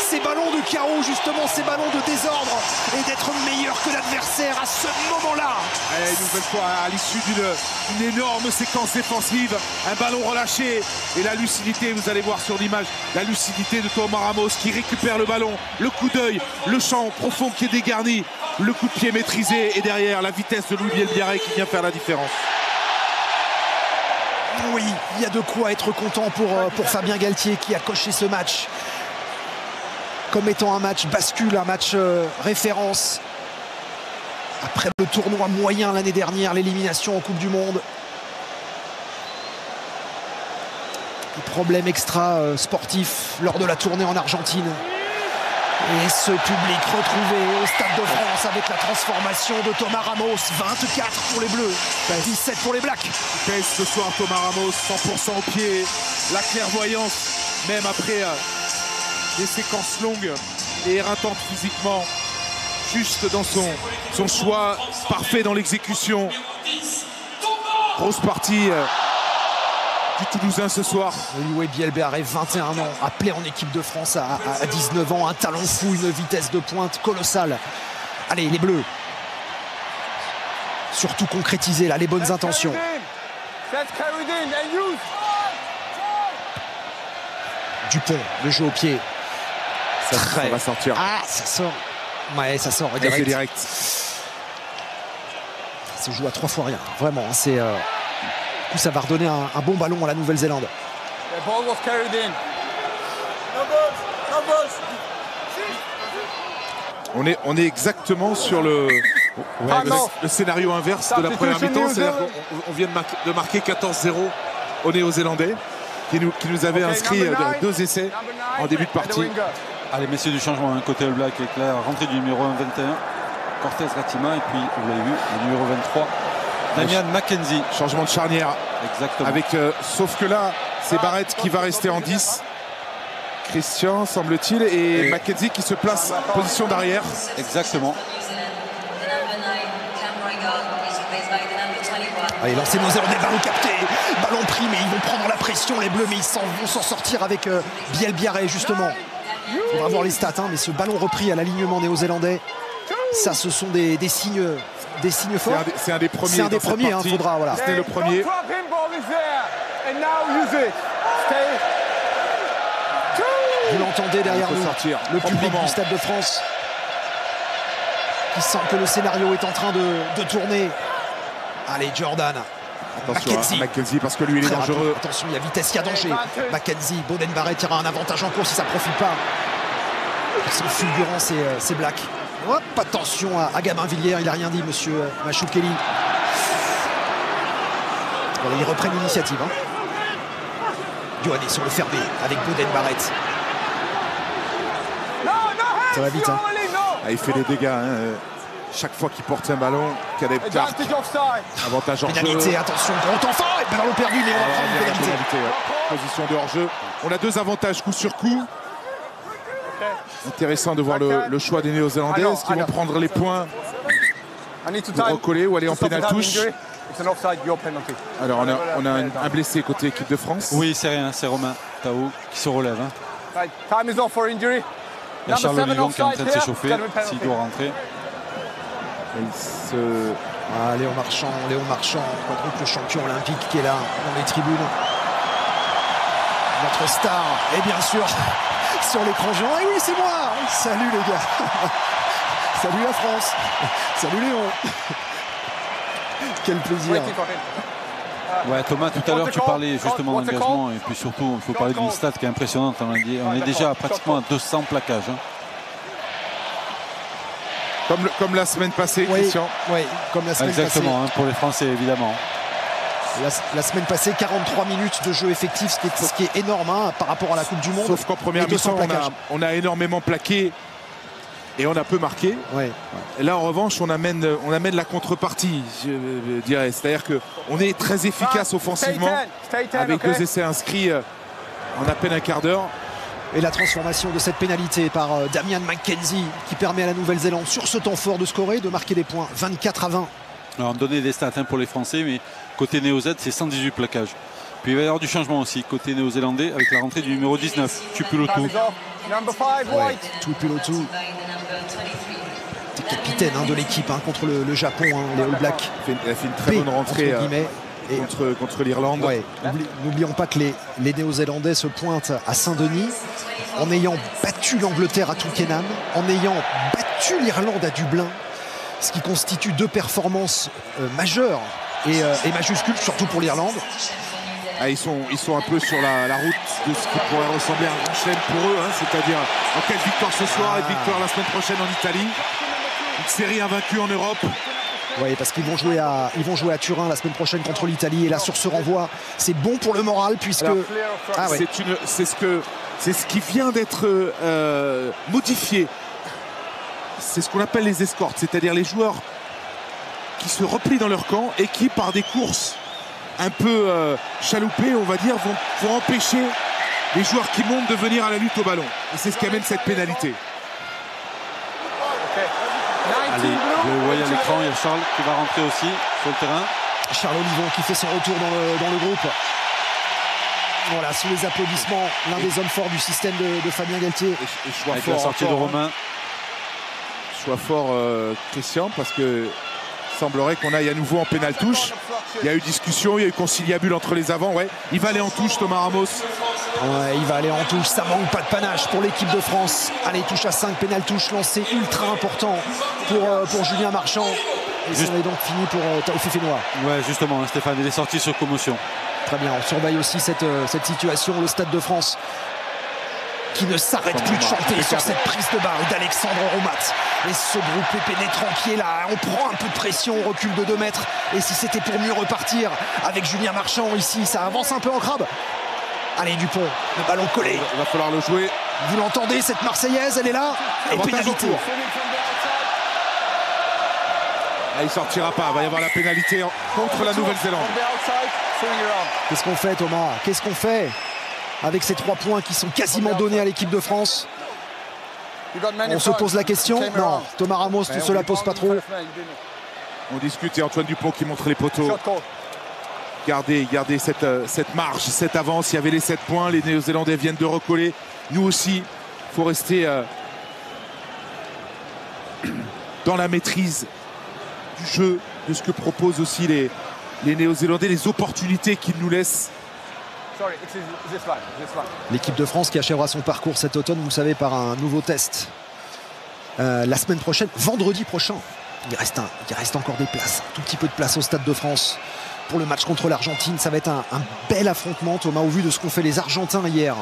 ces ballons de chaos justement, ces ballons de désordre et d'être meilleur que l'adversaire à ce moment-là. Une nouvelle fois à l'issue d'une énorme séquence défensive, un ballon relâché et la lucidité, vous allez voir sur l'image, la lucidité de Thomas Ramos qui récupère le ballon, le coup d'œil, le champ profond qui est dégarni, le coup de pied maîtrisé et derrière la vitesse de Louis Biel-Biarré qui vient faire la différence. Oui, il y a de quoi être content pour Fabien Galtier qui a coché ce match comme étant un match bascule, un match référence. Après le tournoi moyen l'année dernière, l'élimination en Coupe du Monde. Des problèmes extra sportifs lors de la tournée en Argentine. Et ce public retrouvé au Stade de France avec la transformation de Thomas Ramos. 24 pour les Bleus, 17 pour les Blacks. Il pèse ce soir Thomas Ramos, 100% au pied. La clairvoyance, même après des séquences longues et éreintantes physiquement. Juste dans son choix, parfait dans l'exécution. Grosse partie du Toulousain ce soir. Louis Biel-Biarré, 21 ans, appelé en équipe de France à 19 ans, un talent fou, une vitesse de pointe colossale. Allez, les Bleus. Surtout concrétiser là les bonnes intentions. Dupont, le jeu au pied. Ça va sortir. Ah, ça sort. Ouais, ça sort direct. Ça se joue à 3 fois rien. Vraiment, c'est. Ça va redonner un bon ballon à la Nouvelle-Zélande. On est exactement sur le scénario inverse de la première mi-temps. C'est-à-dire qu'on vient de marquer 14-0 aux Néo-Zélandais qui nous avait inscrit 2 essais en début de partie. Allez, messieurs du changement, un côté All Black avec la rentrée du numéro 1, 21, Cortez Ratima, et puis, vous l'avez vu, le numéro 23, Damian McKenzie. Changement de charnière. Exactement. Avec, sauf que là, c'est Barrett qui va rester en 10. Christian, semble-t-il, et McKenzie qui se place en position d'arrière. Exactement. Allez, lancez nos heures des ballons captés, ballon pris, mais ils vont prendre la pression, les Bleus, mais ils vont s'en sortir avec Biel-Biarré, justement. Il faudra voir les stats, hein, mais ce ballon repris à l'alignement néo-zélandais, ça, ce sont des signes forts. C'est un des premiers. C'est un des premiers, il faudra, voilà. C'était le premier. Vous l'entendez derrière nous, sortir. le public du Stade de France qui sent que le scénario est en train de tourner. Allez, Jordan. Attention Mackenzie. à Mackenzie parce que lui il est dangereux. Attention, il y a vitesse, il y a danger. Mackenzie, Boden Barrett ira un avantage en course si ça ne profite pas. Ils sont fulgurants ces Blacks. Hop, attention à Gabin-Villiers, il n'a rien dit, monsieur Machoukeli. Voilà, ils reprennent l'initiative. Hein. Ioane sur le fermé avec Boden Barrett. Ça va vite. Hein. Ah, il fait des dégâts. Hein. Chaque fois qu'il porte un ballon, Caleb Clark. Avantage en jeu. Pénalité, attention, grand enfant. Et ballon perdu, mais on va prendre une pénalité. Position de hors-jeu. On a 2 avantages coup sur coup. Intéressant de voir le choix des Néo-Zélandais. Est-ce qu'ils vont prendre les points pour recoller ou aller en pénal touche? Alors on a un blessé côté équipe de France. Oui, c'est rien, c'est Romain Tao qui se relève. Hein. Il y a Charles Olivon qui est en train de s'échauffer s'il doit rentrer. Léon Marchand, quadruple champion olympique qui est là dans les tribunes. Notre star, et bien sûr sur l'écran géant. Et oui, c'est moi. Salut les gars. Salut la France. Salut Léon. Quel plaisir. Ouais, Thomas, tout à l'heure tu parlais justement d'engagement et puis surtout il faut parler d'une stat qui est impressionnante. On est déjà pratiquement à 200 plaquages. Hein. Comme la semaine passée, oui, Christian. Oui, comme la semaine Exactement, passée. Hein, pour les Français évidemment. La semaine passée, 43 minutes de jeu effectif, ce qui est énorme hein, par rapport à la Coupe du Monde. Sauf qu'en première mi-temps, on a énormément plaqué et on a peu marqué. Ouais. Et là, en revanche, on amène la contrepartie, je dirais. C'est-à-dire qu'on est très efficace offensivement avec 2 essais inscrits en à peine un quart d'heure. Et la transformation de cette pénalité par Damian Mackenzie qui permet à la Nouvelle-Zélande sur ce temps fort de scorer, de marquer des points 24-20. Alors on donnait des stats hein, pour les Français, mais côté Néo-Z c'est 118 plaquages. Puis il va y avoir du changement aussi côté néo-zélandais avec la rentrée du numéro 19, Tupulotu. Ouais, Tupulotu. Capitaine hein, de l'équipe hein, contre le Japon, hein, les All Blacks. Elle a fait une très bonne rentrée contre l'Irlande. Ouais, n'oublions pas que les Néo-Zélandais se pointent à Saint-Denis en ayant battu l'Angleterre à Twickenham, en ayant battu l'Irlande à Dublin, ce qui constitue 2 performances majeures et majuscules, surtout pour l'Irlande. Ah, ils sont un peu sur la route de ce qui pourrait ressembler à un grand chelem pour eux, hein, c'est-à-dire en quelle victoire ce soir et victoire la semaine prochaine en Italie. Une série invaincue en Europe. Oui, parce qu'ils vont jouer à Turin la semaine prochaine contre l'Italie. Et là, sur ce renvoi, c'est bon pour le moral puisque... Alors, c'est ce qui vient d'être modifié. C'est ce qu'on appelle les escortes, c'est-à-dire les joueurs qui se replient dans leur camp et qui, par des courses un peu chaloupées, on va dire, vont empêcher les joueurs qui montent de venir à la lutte au ballon. Et c'est ce qui amène cette pénalité. Allez, vous voyez à l'écran, il y a Charles qui va rentrer aussi sur le terrain. Charles Olivon qui fait son retour dans le groupe. Voilà, sous les applaudissements, l'un des hommes forts du système de Fabien Galtier. Avec la sortie de Romain. Choix fort, Christian, parce que semblerait qu'on aille à nouveau en pénal touche. Il y a eu discussion, il y a eu conciliabule entre les avants. Ouais. Il va aller en touche, Thomas Ramos. Ouais, il va aller en touche. Ça manque pas de panache pour l'équipe de France. Allez, touche à 5, pénal touche lancé ultra important pour Julien Marchand. Et ça en est donc fini pour Taoufik Fenois. Ouais, justement, hein, Stéphane, il est sorti sur commotion. Très bien, on surveille aussi cette situation. Le Stade de France qui ne s'arrête plus de chanter sur cette prise de balle d'Alexandre Romat. Et ce groupe pénétrant qui est là, on prend un peu de pression, on recule de 2 mètres. Et si c'était pour mieux repartir avec Julien Marchand ici, ça avance un peu en crabe. Allez, Dupont, le ballon collé. Il va falloir le jouer. Vous l'entendez, cette Marseillaise, elle est là. Et pénalité. Ah, il sortira pas, il va y avoir la pénalité contre la Nouvelle-Zélande. Qu'est-ce qu'on fait, Thomas? Qu'est-ce qu'on fait avec ces 3 points qui sont quasiment donnés à l'équipe de France? On se pose la question? Non, Thomas Ramos ne se la pose pas trop. On discute et Antoine Dupont qui montre les poteaux. Gardez cette marge, cette avance. Il y avait les 7 points, les Néo-Zélandais viennent de recoller. Nous aussi, il faut rester dans la maîtrise du jeu, de ce que proposent aussi les Néo-Zélandais, les opportunités qu'ils nous laissent. L'équipe de France qui achèvera son parcours cet automne, vous le savez, par un nouveau test. La semaine prochaine, vendredi prochain, il reste encore des places, un tout petit peu de place au Stade de France pour le match contre l'Argentine. Ça va être un bel affrontement, Thomas, au vu de ce qu'ont fait les Argentins hier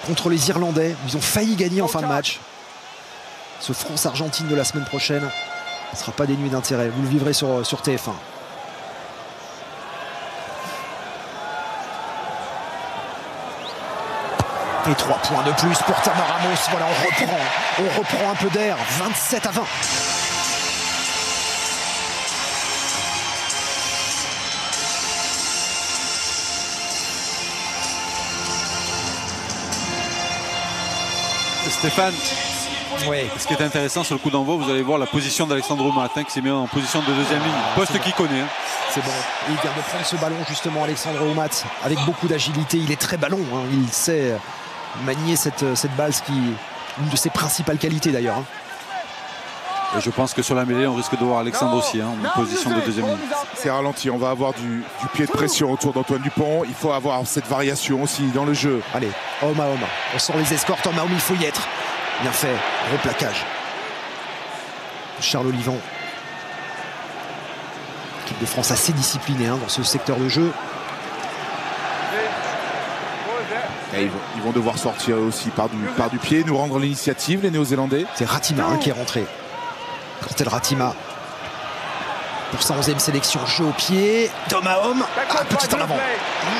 contre les Irlandais. Ils ont failli gagner en fin de match. Ce France-Argentine de la semaine prochaine ne sera pas dénué d'intérêt. Vous le vivrez sur TF1. Et 3 points de plus pour Tamara Ramos. Voilà, on reprend un peu d'air. 27-20. Stéphane, Oui. ce qui est intéressant sur le coup d'envoi, vous allez voir la position d'Alexandre Matin qui s'est mis en position de deuxième ligne, poste qu'il connaît. C'est bon. Il vient de prendre ce ballon justement, Alexandre Oumat, avec beaucoup d'agilité. Il est très ballon, hein. Il sait manier cette balle, ce qui une de ses principales qualités d'ailleurs. Hein. Et je pense que sur la mêlée, on risque de voir Alexandre aussi, en position de deuxième ligne. C'est ralenti, on va avoir du pied de pression autour d'Antoine Dupont. Il faut avoir cette variation aussi dans le jeu. Allez, Oma. On sort les escortes, Oma, il faut y être. Bien fait, gros plaquage. Charles Olivon. L'équipe de France assez disciplinée dans ce secteur de jeu. Et ils vont devoir sortir aussi par du pied, nous rendre l'initiative, les Néo-Zélandais. C'est Ratima qui est rentré. Cortel Ratima. Pour sa 11e sélection, jeu au pied. Thomas Homme. Petit en avant.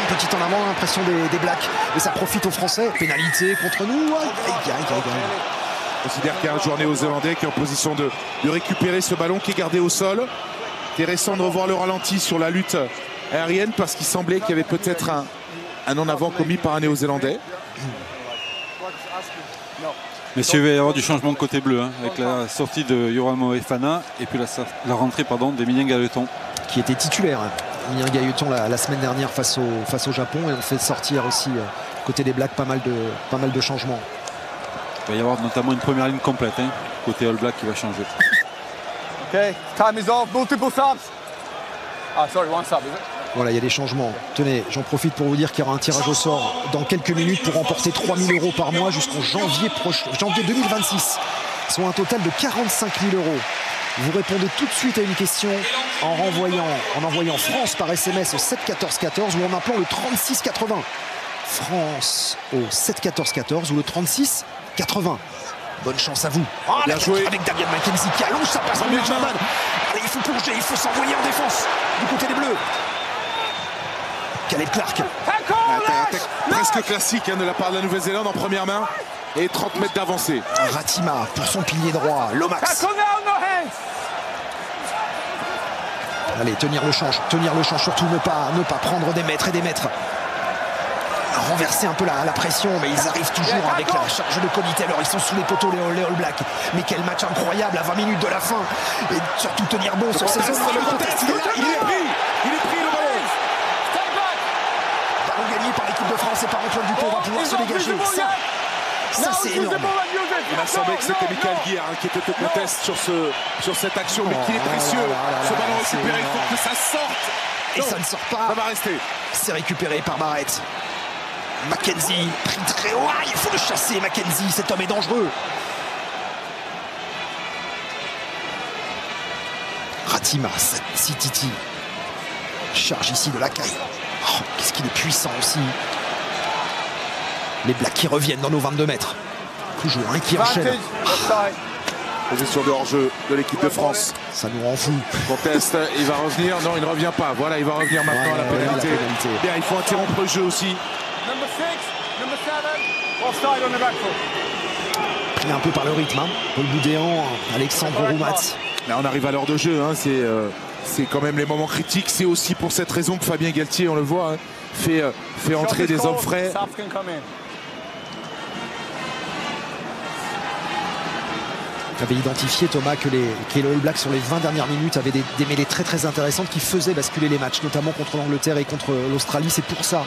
Petit en avant, l'impression des Blacks. Et ça profite aux Français. Pénalité contre nous. On considère qu'il y a un joueur néo-zélandais qui est en position de récupérer ce ballon qui est gardé au sol. Intéressant de revoir le ralenti sur la lutte aérienne parce qu'il semblait qu'il y avait peut-être un en avant commis par un néo-zélandais. Messieurs, il va y avoir du changement de côté bleu, avec la sortie de Yoram Moefana et puis la rentrée d'Emilien Gailleton. Qui était titulaire, Emilien Gailleton la semaine dernière face au Japon, et on fait sortir aussi côté des Blacks pas mal de changements. Il va y avoir notamment une première ligne complète, côté All Black qui va changer. Okay, time is off, multiple subs. Ah, sorry, one sub, is it? Voilà, il y a des changements. Tenez, j'en profite pour vous dire qu'il y aura un tirage au sort dans quelques minutes pour remporter 3 000 € par mois jusqu'en janvier 2026, soit un total de 45 000 €. Vous répondez tout de suite à une question en envoyant France par SMS au 7 14 14 ou en appelant le 36 80. France au 7 14 14 ou le 36 80. Bonne chance à vous. Oh, bien joué avec Damien McKenzie qui allonge, ça passe en milieu de Jordan. Allez, il faut plonger, il faut s'envoyer en défense du côté des Bleus. Caleb Clark. Presque classique de la part de la Nouvelle-Zélande en première main. Et 30 mètres d'avancée. Ratima pour son pilier droit, Lomax. Allez, tenir le change, surtout ne pas prendre des mètres et des mètres. Renverser un peu la pression, mais ils arrivent toujours avec la charge de Cody Taylor. Ils sont sous les poteaux, les All Blacks. Mais quel match incroyable à 20 minutes de la fin. Et surtout tenir bon sur ces zones. Il est pris le ballon. Ballon gagné par l'équipe de France et par Antoine Dupont. On va pouvoir se dégager. Ça c'est énorme. Il m'a semblé que c'était Michael Guir qui était au contest sur cette action, mais qu'il est précieux. Ce ballon récupéré, il faut que ça sorte. Et ça ne sort pas. Ça va rester. C'est récupéré par Barrett. Mackenzie, pris très haut, il faut le chasser Mackenzie, cet homme est dangereux. Ratima, Sititi, charge ici de la caille. Oh, qu'est-ce qu'il est puissant aussi. Les Blacks qui reviennent dans nos 22 mètres. Toujours un qui enchaîne. Position de hors-jeu de l'équipe de France. Ça nous rend fou. Conteste, il va revenir. Non, il ne revient pas. Voilà, il va revenir maintenant à la pénalité. Bien, il faut interrompre le jeu aussi. Pris un peu par le rythme, Paul Boudéan, Alexandre Roumat. Là, on arrive à l'heure de jeu, c'est quand même les moments critiques. C'est aussi pour cette raison que Fabien Galtier, on le voit, fait entrer des hommes frais. Tu avais identifié, Thomas, que les All Blacks sur les 20 dernières minutes avaient des mêlées très très intéressantes qui faisaient basculer les matchs, notamment contre l'Angleterre et contre l'Australie. C'est pour ça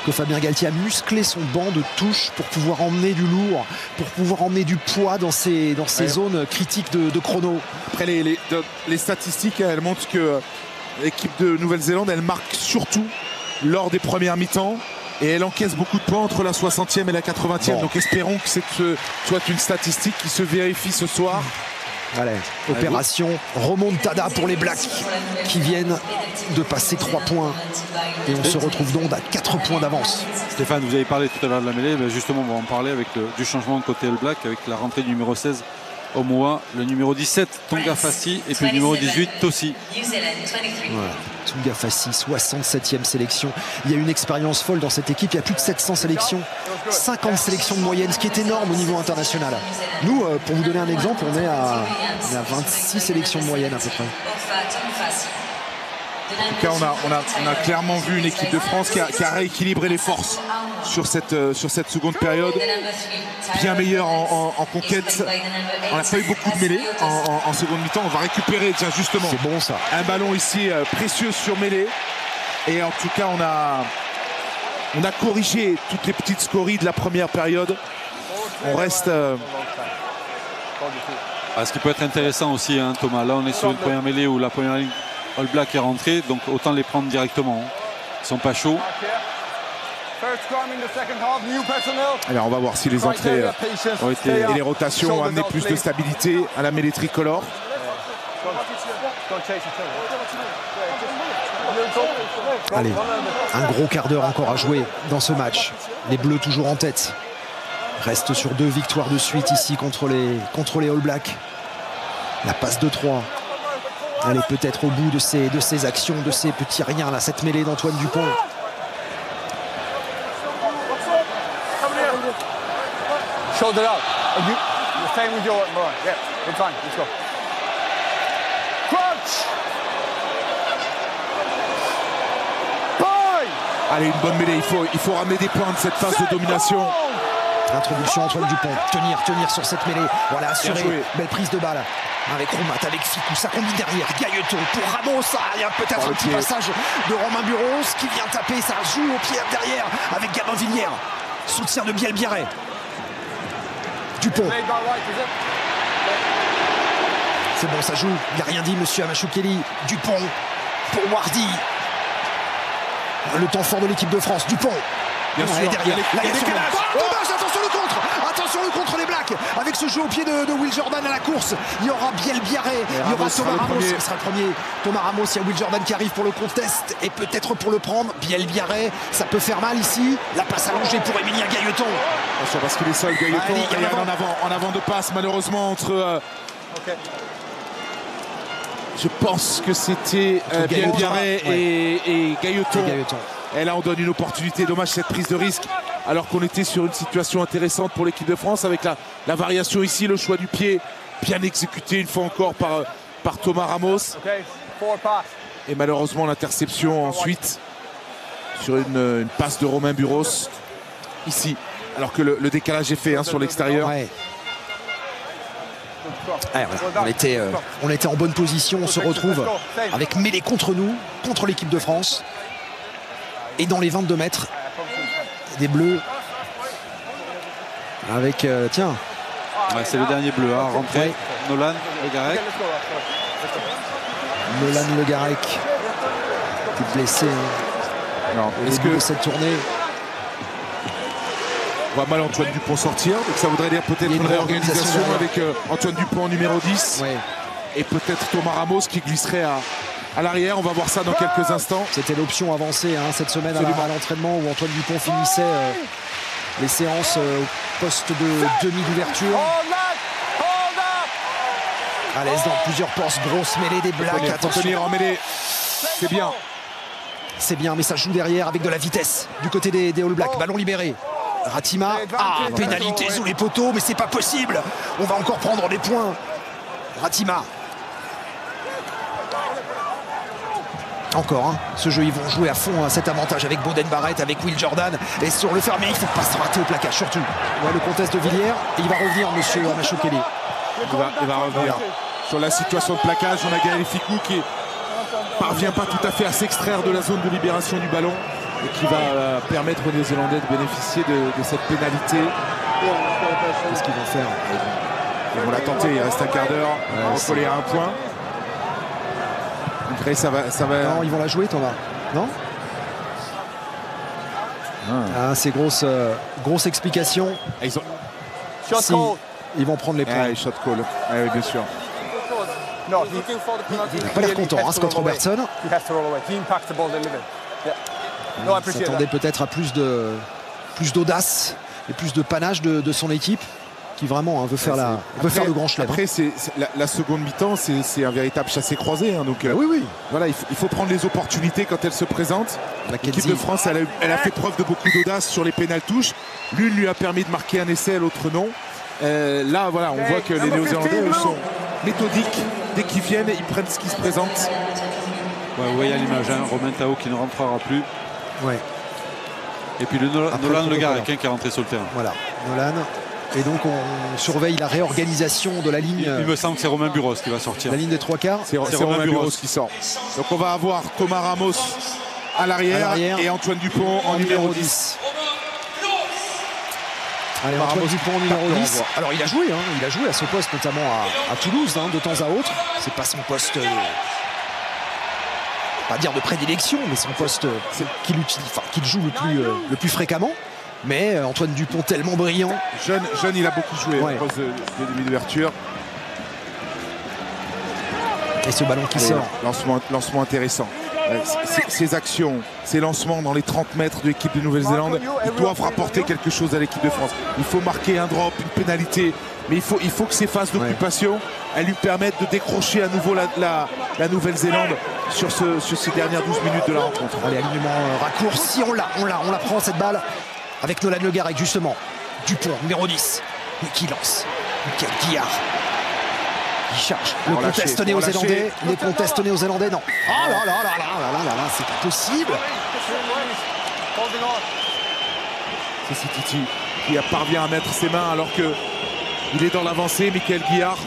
que Fabien Galtier a musclé son banc de touche pour pouvoir emmener du lourd, pour pouvoir emmener du poids dans ces zones critiques de chrono. Après, les statistiques, elles montrent que l'équipe de Nouvelle-Zélande, elle marque surtout lors des premières mi-temps Et elle encaisse beaucoup de points entre la 60e et la 80e. Bon. Donc espérons que c'est soit une statistique qui se vérifie ce soir. Allez, opération remontada pour les Blacks qui viennent de passer 3 points. Et on se retrouve donc à 4 points d'avance. Stéphane, vous avez parlé tout à l'heure de la mêlée. Ben justement, on va en parler avec du changement de côté All Black, avec la rentrée du numéro 16, Omoa, le numéro 17, Tonga Fassi, et puis le numéro 18, Tosi. Voilà. Tonga Fassi, 67e sélection. Il y a une expérience folle dans cette équipe. Il y a plus de 700 sélections, 50 sélections de moyenne, ce qui est énorme au niveau international. Nous, pour vous donner un exemple, on est à 26 sélections de moyenne à peu près. En tout cas, on a clairement vu une équipe de France qui a rééquilibré les forces sur cette seconde période. Bien meilleure en conquête. On n'a pas eu beaucoup de mêlées en seconde mi-temps. On va récupérer, tiens, justement, c'est bon, ça. Un ballon ici précieux sur mêlée. Et en tout cas, on a corrigé toutes les petites scories de la première période. On reste... Ce qui peut être intéressant aussi, hein, Thomas. Là, on est sur une première mêlée où la première ligne All Black est rentrée, donc autant les prendre directement. Ils sont pas chauds. Alors on va voir si les entrées ont été, et les rotations ont amené plus de stabilité à la mêlée tricolore. Allez, un gros quart d'heure encore à jouer dans ce match. Les Bleus toujours en tête. Restent sur 2 victoires de suite ici contre les All Blacks. La passe de 3. Elle est peut-être au bout de ces actions, de ces petits riens là, cette mêlée d'Antoine Dupont. Shoulder out. You're staying with your boy. Yeah, it's fine. Let's go. Crunch. Boy. Allez, une bonne mêlée. Il faut ramener des points de cette phase de domination. Introduction Antoine Dupont. Tenir sur cette mêlée. Voilà, assuré. Belle prise de balle. Avec Roumat, avec Ficou, ça combine derrière. Gailleton pour Ramos. Il y a peut-être un petit passage de Romain Buros qui vient taper. Ça joue au pied derrière avec Gabin Villière. Soutien de Biel Biarré. Dupont. C'est bon, ça joue. Il n'y a rien dit, monsieur Amachoukeli. Dupont pour Wardy. Le temps fort de l'équipe de France. Dupont. Bien sûr. Derrière. Dommage, attention le contre. Attention le contre les Blacks. Avec ce jeu au pied de Will Jordan à la course. Il y aura Biel Biarré. Il y aura Thomas Ramos. Il sera le premier. Thomas Ramos, il y a Will Jordan qui arrive pour le contest. Et peut-être pour le prendre. Biel Biarré. Ça peut faire mal ici. La passe allongée pour Emilien Gailleton. Attention parce qu'il est seul, Gailleton. Il y a en avant de passe malheureusement entre... Je pense que c'était Biel Biarré et Gailleton. Et là on donne une opportunité. Dommage cette prise de risque. Alors qu'on était sur une situation intéressante pour l'équipe de France avec la variation ici, le choix du pied bien exécuté une fois encore par Thomas Ramos. Et malheureusement l'interception ensuite sur une passe de Romain Buros ici. Alors que le décalage est fait sur l'extérieur. Ouais. On était en bonne position. On se retrouve avec mêlée contre nous, contre l'équipe de France. Et dans les 22 mètres, des Bleus avec tiens, c'est le dernier bleu à rentrer. Nolan Le Garec. Nolan Le Garec est blessé est-ce que cette tournée on voit mal Antoine Dupont sortir, donc ça voudrait dire peut-être une réorganisation avec Antoine Dupont en numéro 10 et peut-être Thomas Ramos qui glisserait à l'arrière. On va voir ça dans quelques instants. C'était l'option avancée cette semaine à l'entraînement où Antoine Dupont finissait les séances au poste de demi d'ouverture. À l'aise dans plusieurs postes, grosse mêlée des Blacks. Attention. Tenir en mêlée, c'est bien. C'est bien, mais ça joue derrière avec de la vitesse du côté des All Blacks. Ballon libéré. Ratima, pénalité sous les poteaux, mais c'est pas possible. On va encore prendre des points. Ratima. Encore, ce jeu, ils vont jouer à fond cet avantage avec Boden Barrett, avec Will Jordan. Et sur le fermier, il ne faut pas se rater au plaquage, surtout. Le contest de Villière, et il va revenir, monsieur Amachoukeli. Il va revenir. Sur la situation de plaquage, on a Gaël Ficou qui parvient pas tout à fait à s'extraire de la zone de libération du ballon et qui va permettre aux Néo-Zélandais de bénéficier de cette pénalité. Qu'est-ce qu'ils vont faire? Ils vont la tenter, il reste un quart d'heure, on va recoller à un point. Ça va... Non, ils vont la jouer, Thomas. Non? C'est grosse explication. Ils ont... Shot Si, call. ils vont prendre les points. shot call. Oui, bien sûr. No, Il n'a pas l'air content, Scott Robertson. He has to roll away. He impacts the ball a little bit. Yeah. No, I Il appreciate s'attendait that. peut-être à plus d'audace et plus de panache de son équipe qui vraiment veut faire le grand chelem. Après, la seconde mi-temps, c'est un véritable chassé-croisé. Hein, donc, Oui. voilà, il faut prendre les opportunités quand elles se présentent. L'équipe de France, elle a fait preuve de beaucoup d'audace sur les pénal-touches. L'une lui a permis de marquer un essai, l'autre non. Là, voilà, on voit que les Néo-Zélandais, eux, sont méthodiques. Dès qu'ils viennent, ils prennent ce qui se présente. Ouais, vous voyez à l'image, hein, Romain Tao qui ne rentrera plus. Ouais. Et puis Nolan Le Garequin qui est rentré sur le terrain. Voilà, Nolan. Et donc on surveille la réorganisation de la ligne. Il me semble que c'est Romain Buros qui va sortir. La ligne des trois quarts. C'est Romain Buros qui sort. Donc on va avoir Thomas Ramos à l'arrière et Antoine Dupont en numéro 10. Allez, Antoine Dupont numéro 10. Alors il a joué à ce poste notamment à Toulouse de temps à autre. C'est pas son poste, pas dire de prédilection, mais son poste qu'il utilise, qu'il joue le plus fréquemment. Mais Antoine Dupont tellement brillant. Jeune, il a beaucoup joué à cause des demi d'ouverture. Et ce ballon qui sort. Lancement intéressant. Ces actions, ces lancements dans les 30 mètres de l'équipe de Nouvelle-Zélande, ils doivent rapporter quelque chose à l'équipe de France. Il faut marquer un drop, une pénalité, mais il faut que ces phases d'occupation, elles lui permettent de décrocher à nouveau la Nouvelle-Zélande sur ces dernières 12 minutes de la rencontre. Allez, alignement raccourci, on la prend cette balle avec Nolan Le Garec justement. Dupont, numéro 10, qui lance. Michael Guillard. Il charge. Le conteste néo-zélandais. Les contestes néo-zélandais, non. Oh là là là là là là, c'est pas possible. C'est Titi qui parvient à mettre ses mains alors qu'il est dans l'avancée. Michael Guillard.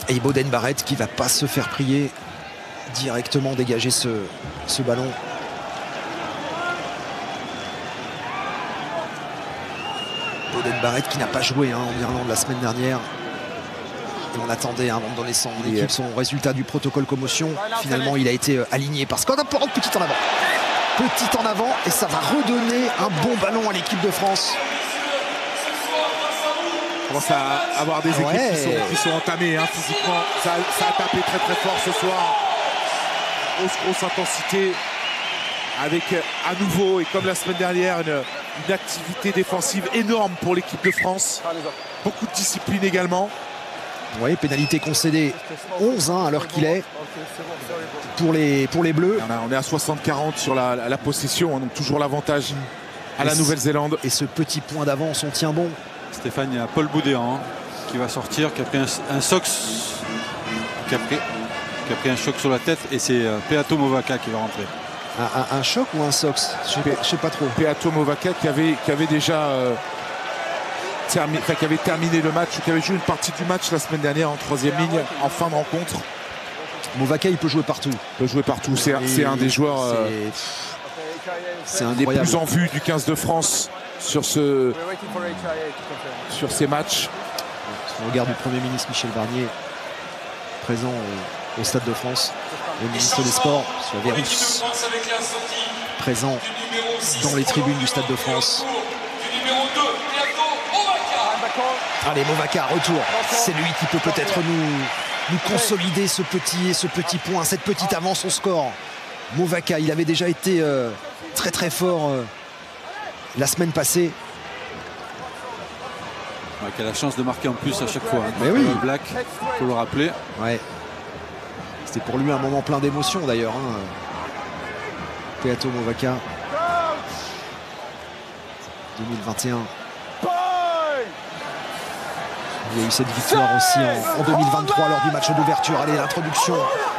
Et Beauden Barrett qui va pas se faire prier, directement dégager ce ballon. Beauden Barrett qui n'a pas joué en Irlande la semaine dernière. Et on attendait avant de donner son équipe son résultat du protocole commotion. Finalement, il a été aligné par Scott. Petit en avant. Petit en avant et ça va redonner un bon ballon à l'équipe de France. On commence à avoir des équipes qui sont entamées physiquement. Ça a tapé très très fort ce soir. Grosse intensité. Avec à nouveau, et comme la semaine dernière, une activité défensive énorme pour l'équipe de France. Beaucoup de discipline également. Oui, pénalité concédée 11 à l'heure qu'il est pour les Bleus. On est à 60-40 sur la possession, donc toujours l'avantage à la Nouvelle-Zélande. Et ce petit point d'avance, on tient bon. Stéphane, il y a Paul Boudéan qui va sortir, qui a pris un sox, qui a pris un choc sur la tête, et c'est Peato Movaca qui va rentrer. Un choc ou un sox? Je sais pas trop. Peato Movaca qui avait déjà qui avait terminé le match, qui avait joué une partie du match la semaine dernière en troisième ligne en fin de rencontre. Movaca, il peut jouer partout. C'est un des joueurs c'est des plus en vue du 15 de France sur ces matchs. On regarde du Premier ministre Michel Barnier présent au Stade de France, le ministre des Sports, Verus, présent dans les tribunes du Stade de France. Allez, Movaca, retour. C'est lui qui peut peut-être nous consolider ce petit point, cette petite avance au score. Movaca, il avait déjà été très très fort la semaine passée. Qui a la chance de marquer en plus à chaque fois. Mais oui. Black, il faut le rappeler. Ouais. C'était pour lui un moment plein d'émotion d'ailleurs. Peato Movaca. 2021. Il y a eu cette victoire aussi en 2023 lors du match d'ouverture. Allez, l'introduction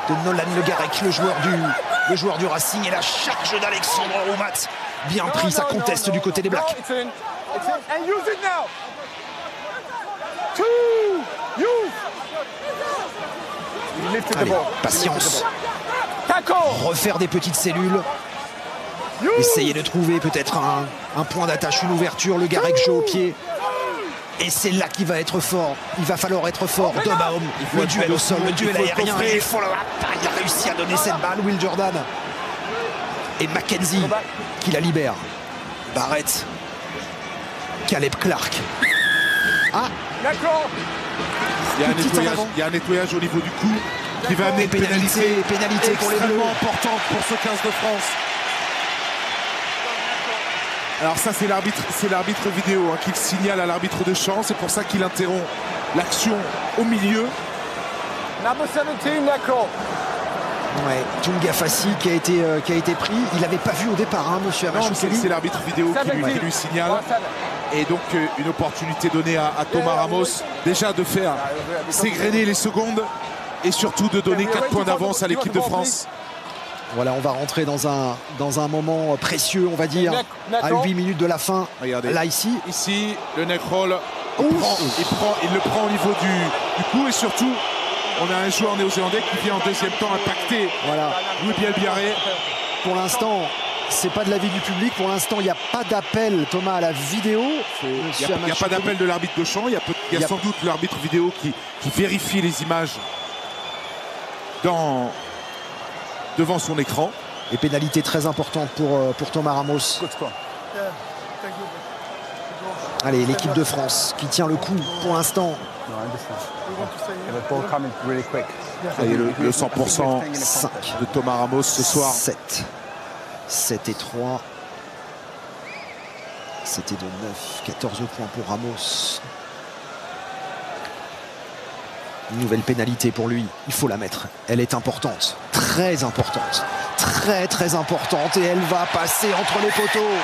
de Nolan Le Garec, le joueur du Racing, et la charge d'Alexandre Roumat. Bien pris, ça conteste du côté des Blacks. Allez, patience. Refaire des petites cellules. Essayer de trouver peut-être un point d'attache, une ouverture. Le Garec joue au pied. Et c'est là qu'il va être fort. Il va falloir être fort d'homme à homme. Le duel au sol, le duel aérien. Et il a réussi à donner cette balle, Will Jordan. Et Mackenzie qui la libère. Barrett. Caleb Clark. Ah, il y a un nettoyage au niveau du cou qui va amener une pénalité pour les Bleus. Importante pour ce 15 de France. Alors ça c'est l'arbitre vidéo qui le signale à l'arbitre de champ. C'est pour ça qu'il interrompt l'action au milieu. Number 17, Necro. Ouais, Tunga Fassi qui a été pris. Il n'avait pas vu au départ, monsieur Amachukeli. C'est l'arbitre vidéo qui lui signale. Et donc une opportunité donnée à Thomas Ramos déjà de faire s'égrener les secondes et surtout de donner 4 points d'avance à l'équipe de France. Voilà, on va rentrer dans un moment précieux, on va dire, à 8 minutes de la fin. Regardez. Là, ici, le neck roll, il le prend au niveau du cou et surtout, on a un joueur néo-zélandais qui vient en deuxième temps impacter Louis Bielbiarré. Pour l'instant, c'est pas de l'avis du public. Pour l'instant, il n'y a pas d'appel, Thomas, à la vidéo. Il n'y a pas d'appel de l'arbitre de champ. Il y a sans doute l'arbitre vidéo qui vérifie les images devant son écran. Et pénalité très importante pour Thomas Ramos. Allez, l'équipe de France qui tient le coup pour l'instant. Le 100% de Thomas Ramos ce soir. 7 et 3. 7 et 2, 9. 14 points pour Ramos. Une nouvelle pénalité pour lui. Il faut la mettre. Elle est importante. Très importante. Très très importante. Et elle va passer entre les poteaux.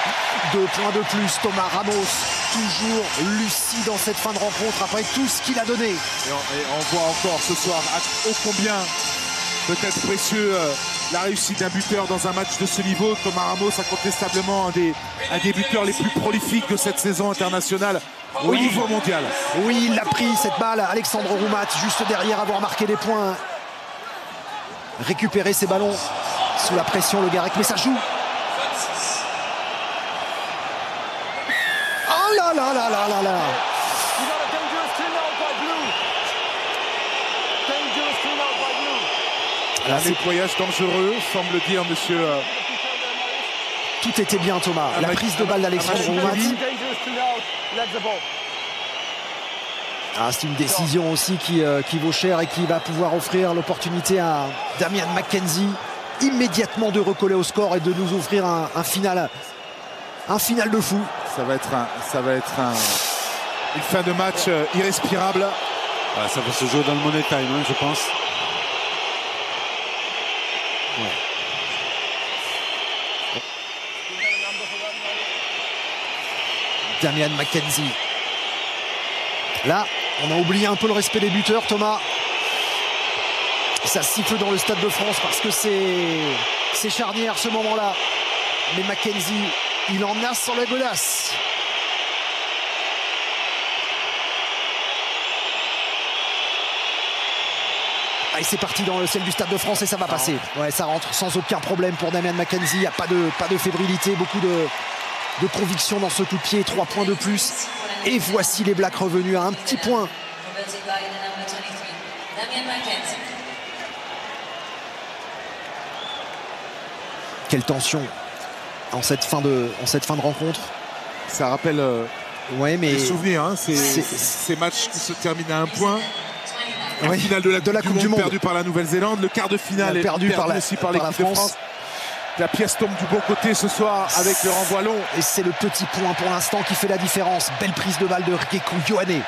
2 points de plus. Thomas Ramos. Toujours lucide dans cette fin de rencontre après tout ce qu'il a donné. Et on voit encore ce soir ô combien peut-être précieux la réussite d'un buteur dans un match de ce niveau. Thomas Ramos incontestablement un des buteurs les plus prolifiques de cette saison internationale au niveau mondial. Oui, il a pris cette balle. Alexandre Roumat juste derrière avoir marqué des points. Récupérer ses ballons sous la pression, le Garec, mais ça joue. Oh là là là là là là. Un nettoyage dangereux, semble dire monsieur. Tout était bien, Thomas. La prise de balle d'Alexandre Roumat. C'est une décision aussi qui vaut cher et qui va pouvoir offrir l'opportunité à Damian Mackenzie immédiatement de recoller au score et de nous offrir un final de fou. Ça va être une fin de match irrespirable. Ça va se jouer dans le money time, je pense. Ouais. Damian Mackenzie. Là, on a oublié un peu le respect des buteurs, Thomas. Ça siffle dans le Stade de France parce que c'est charnière ce moment-là. Mais Mackenzie, il en a sur la godasse. Et c'est parti dans le ciel du Stade de France et ça va passer. Ouais, ça rentre sans aucun problème pour Damian Mackenzie. Il n'y a pas de fébrilité, beaucoup de conviction dans ce coup de pied. 3 points de plus. Et voici les Blacks revenus à un petit point. Quelle tension en cette fin de rencontre. Ça rappelle les souvenirs. Ces matchs qui se terminent à un point. La finale de la Coupe du Monde perdue par la Nouvelle-Zélande. Le quart de finale est perdu aussi par l'équipe de France. La pièce tombe du bon côté ce soir avec le renvoi long. Et c'est le petit point pour l'instant qui fait la différence. Belle prise de balle de Gekou Ioane.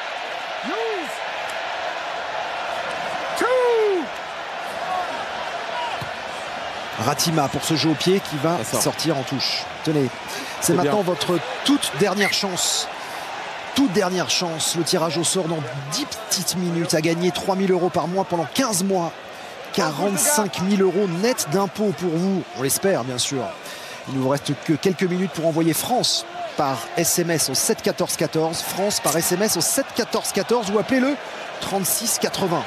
Ratima pour ce jeu au pied qui va sortir en touche. Tenez, c'est maintenant votre toute dernière chance. Toute dernière chance. Le tirage au sort dans 10 petites minutes à gagner 3 000 € par mois pendant 15 mois. 45 000 € net d'impôts pour vous. On l'espère, bien sûr. Il ne vous reste que quelques minutes pour envoyer France par SMS au 7 14 14. France par SMS au 7 14 14 ou appelez-le 36 80.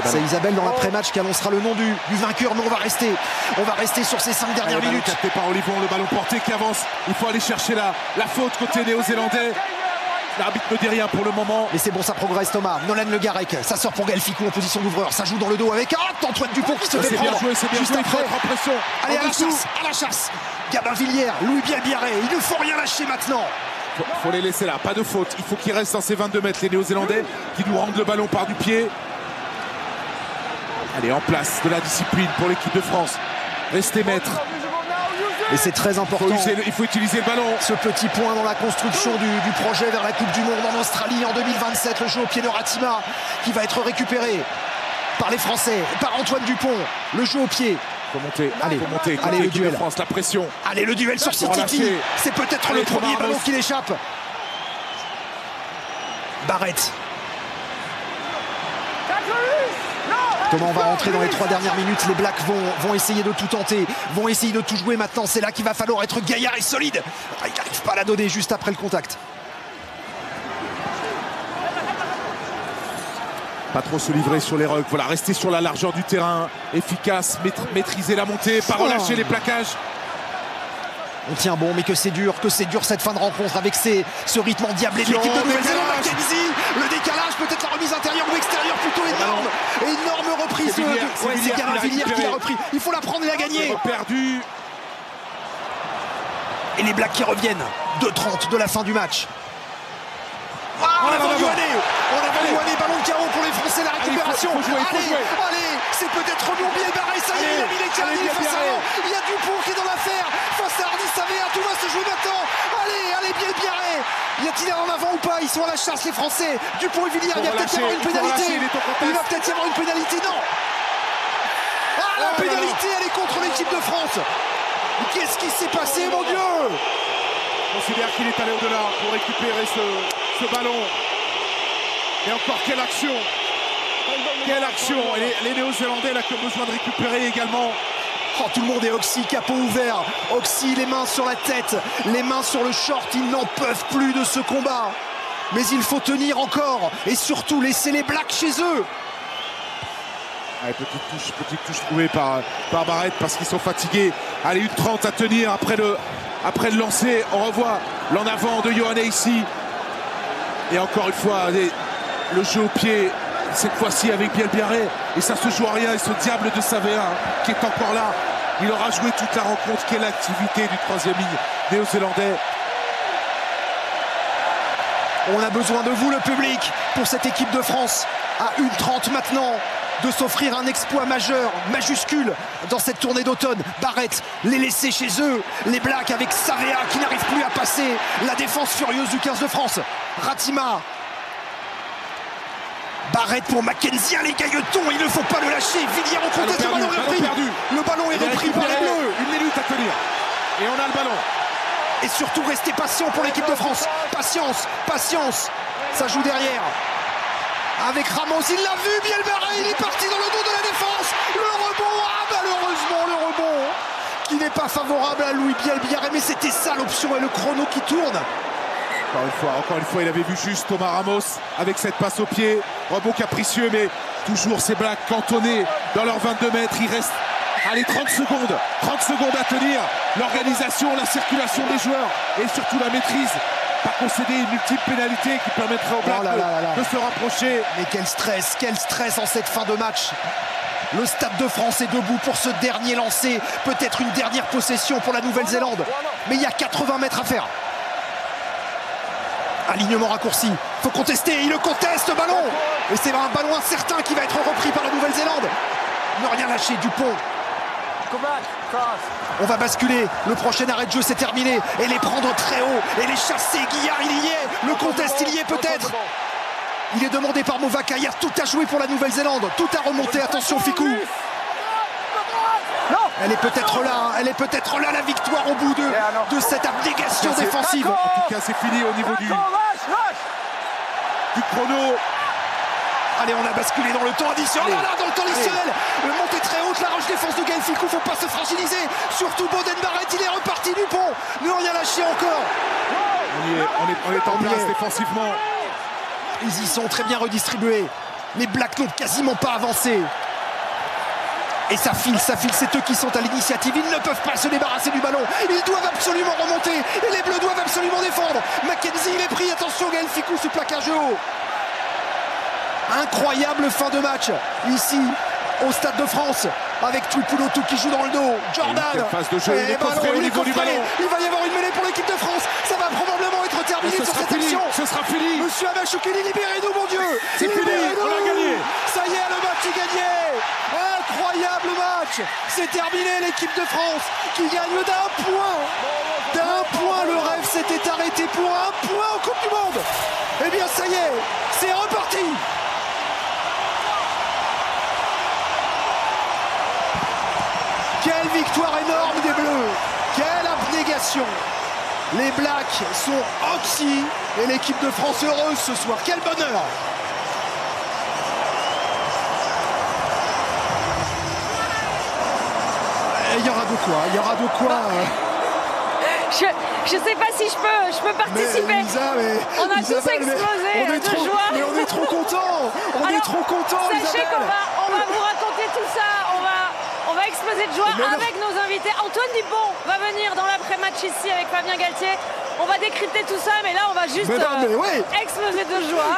C'est Isabelle dans l'après-match qui annoncera le nom du vainqueur, mais on va rester sur ces 5 dernières minutes. Capté par Olivon, le ballon porté qui avance. Il faut aller chercher la faute côté néo-zélandais. L'arbitre ne dit rien pour le moment. Mais c'est bon, ça progresse Thomas. Nolan Le Garec, ça sort pour Gaël Ficou en position d'ouvreur. Ça joue dans le dos avec Antoine Dupont qui se fait C'est bien prendre. joué, c'est bien Juste joué, il faut après. être en pression. Allez, En à la dessous. chasse, à la chasse. Gabin Villière, Louis Bielbiarré, il ne faut rien lâcher maintenant. Faut les laisser là, pas de faute. Il faut qu'ils restent dans ces 22 mètres, les Néo-Zélandais, qui nous rendent le ballon par du pied. Allez, en place de la discipline pour l'équipe de France. Restez maîtres. Et c'est très important. Il faut utiliser le ballon. Ce petit point dans la construction du projet vers la Coupe du Monde en Australie en 2027. Le jeu au pied de Ratima qui va être récupéré par les Français, par Antoine Dupont. Le jeu au pied. Faut monter, Allez, faut monter. allez, le L'équipe de duel. France, la pression. Allez, le duel sur City. Relâcher. C'est peut-être Allez, le premier Thomas ballon Ramos. qui l'échappe. Barrett. Comment on va rentrer dans les 3 dernières minutes. Les Blacks vont essayer de tout tenter, vont essayer de tout jouer maintenant. C'est là qu'il va falloir être gaillard et solide. Il n'arrive pas à la donner juste après le contact. Pas trop se livrer sur les rucks. Voilà, rester sur la largeur du terrain. Efficace, maîtriser la montée, pas relâcher les plaquages. On tient bon, mais que c'est dur cette fin de rencontre avec ce rythme endiablé de l'équipe de Nouvelle-Zélande. Mackenzie, le décalage, peut-être la remise intérieure ou extérieure, plutôt énorme. Énorme reprise. C'est Gabin Villière qui l'a repris. Il faut la prendre et la gagner. Perdu. Et les Blacks qui reviennent. 2:30 de la fin du match. En avant Ioane, ballon de carreau pour les Français, la récupération. Allez, c'est peut-être Rebond Bielbarré, ça y est, il a mis les carnets face avant. Il y a Dupont qui est dans l'affaire, face à Hardy Savea, tout va se jouer maintenant. Allez, Bielbarré. Y a-t-il un en avant ou pas? Ils sont à la chasse les Français. Dupont et Villière, il va peut-être y avoir une pénalité. Il va peut-être y avoir une pénalité, non. La pénalité, elle est contre l'équipe de France. Qu'est-ce qui s'est passé, mon Dieu? On considère qu'il est allé au-delà pour récupérer ce ballon. Et encore quelle action! Quelle action! Et les Néo-Zélandais là qui ont besoin de récupérer également. Oh, tout le monde est Oxy, capot ouvert. Oxy, les mains sur la tête, les mains sur le short. Ils n'en peuvent plus de ce combat. Mais il faut tenir encore et surtout laisser les Blacks chez eux. Allez, petite touche trouvée par Barrett parce qu'ils sont fatigués. Allez, 1:30 à tenir après le lancer. On revoit l'en avant de Ioane ici. Et encore une fois, le jeu au pied, cette fois-ci avec Bielbiaré. Et ça se joue à rien. Et ce diable de Savea qui est encore là. Il aura joué toute la rencontre. Quelle activité du 3e ligne néo-zélandais. On a besoin de vous, le public, pour cette équipe de France. À 1:30 maintenant, de s'offrir un exploit majeur, majuscule, dans cette tournée d'automne. Barrett, les laisser chez eux. Les Blacks avec Savea qui n'arrive plus à passer. La défense furieuse du 15 de France. Ratima. Barrett pour Mackenzie, les gailletons, il ne faut pas le lâcher. Villière au contest, le ballon est repris. Le ballon est repris par les Bleus. 1 minute à tenir. Et on a le ballon. Et surtout, restez patient pour l'équipe de France. Patience. Ça joue derrière. Avec Ramos, il l'a vu, Bielbarré, il est parti dans le dos de la défense. Le rebond, malheureusement, le rebond qui n'est pas favorable à Louis Bielbarré. Mais c'était ça l'option et le chrono qui tourne. Encore une fois, il avait vu juste Thomas Ramos avec cette passe au pied. Rebond capricieux, mais toujours ces Blacks cantonnés dans leurs 22 mètres. Il reste, 30 secondes à tenir. L'organisation, la circulation des joueurs et surtout la maîtrise. Pas concéder une multiple pénalité qui permettrait aux Blacks de se rapprocher. Mais quel stress en cette fin de match. Le Stade de France est debout pour ce dernier lancer. Peut-être une dernière possession pour la Nouvelle-Zélande. Mais il y a 80 mètres à faire. Alignement raccourci. Faut contester. Il le conteste, ballon. Et c'est un ballon incertain qui va être repris par la Nouvelle-Zélande. Ne rien lâcher, Dupont. On va basculer, le prochain arrêt de jeu c'est terminé. Et les prendre très haut, et les chasser. Guillard il y est, le contest il y est peut-être. Il est demandé par Movaka, il y a tout à jouer pour la Nouvelle-Zélande. Tout à remonter, attention Ficou. Elle est peut-être là, la victoire au bout de cette abnégation défensive. En tout cas c'est fini au niveau du chrono. Allez, on a basculé dans le temps additionnel. Dans le temps additionnel. Le montée très haute, la roche défense de Gaël Ficou. Faut pas se fragiliser. Surtout Boden Barrett, il est reparti Dupont. Ne rien lâcher encore. On est en place défensivement. Ils y sont très bien redistribués. Les Blacks n'ont quasiment pas avancé. Et ça file, c'est eux qui sont à l'initiative. Ils ne peuvent pas se débarrasser du ballon. Ils doivent absolument remonter. Et les Bleus doivent absolument défendre. Mackenzie, il est pris. Attention, Gaël Fickou sous plaquage haut. Incroyable fin de match. Ici, au Stade de France. Avec Tuipulotu qui joue dans le dos. Jordan. Phase de jeu, il est coffré au niveau du ballon. Il va y avoir une mêlée pour l'équipe de France. Ça va probablement être terminé sur cette action. Ce sera fini. Monsieur Abachoukeli, libérez-nous, mon Dieu. C'est fini, on l'a gagné. Ça y est, le match est gagné. Incroyable match. C'est terminé, l'équipe de France qui gagne d'un point. D'un point, le rêve s'était arrêté pour un point en Coupe du Monde. Eh bien, ça y est, c'est reparti. Quelle victoire énorme des Bleus. Quelle abnégation. Les Blacks sont oxy et l'équipe de France heureuse ce soir. Quel bonheur. Il y aura de quoi. Je sais pas si je peux participer. On a tous explosé de joie. Mais on est trop contents. Sachez qu'on va vous raconter tout ça. On va exploser de joie avec nos invités. Antoine Dupont va venir dans l'après-match ici avec Fabien Galtier. On va décrypter tout ça, mais là on va juste exploser de joie.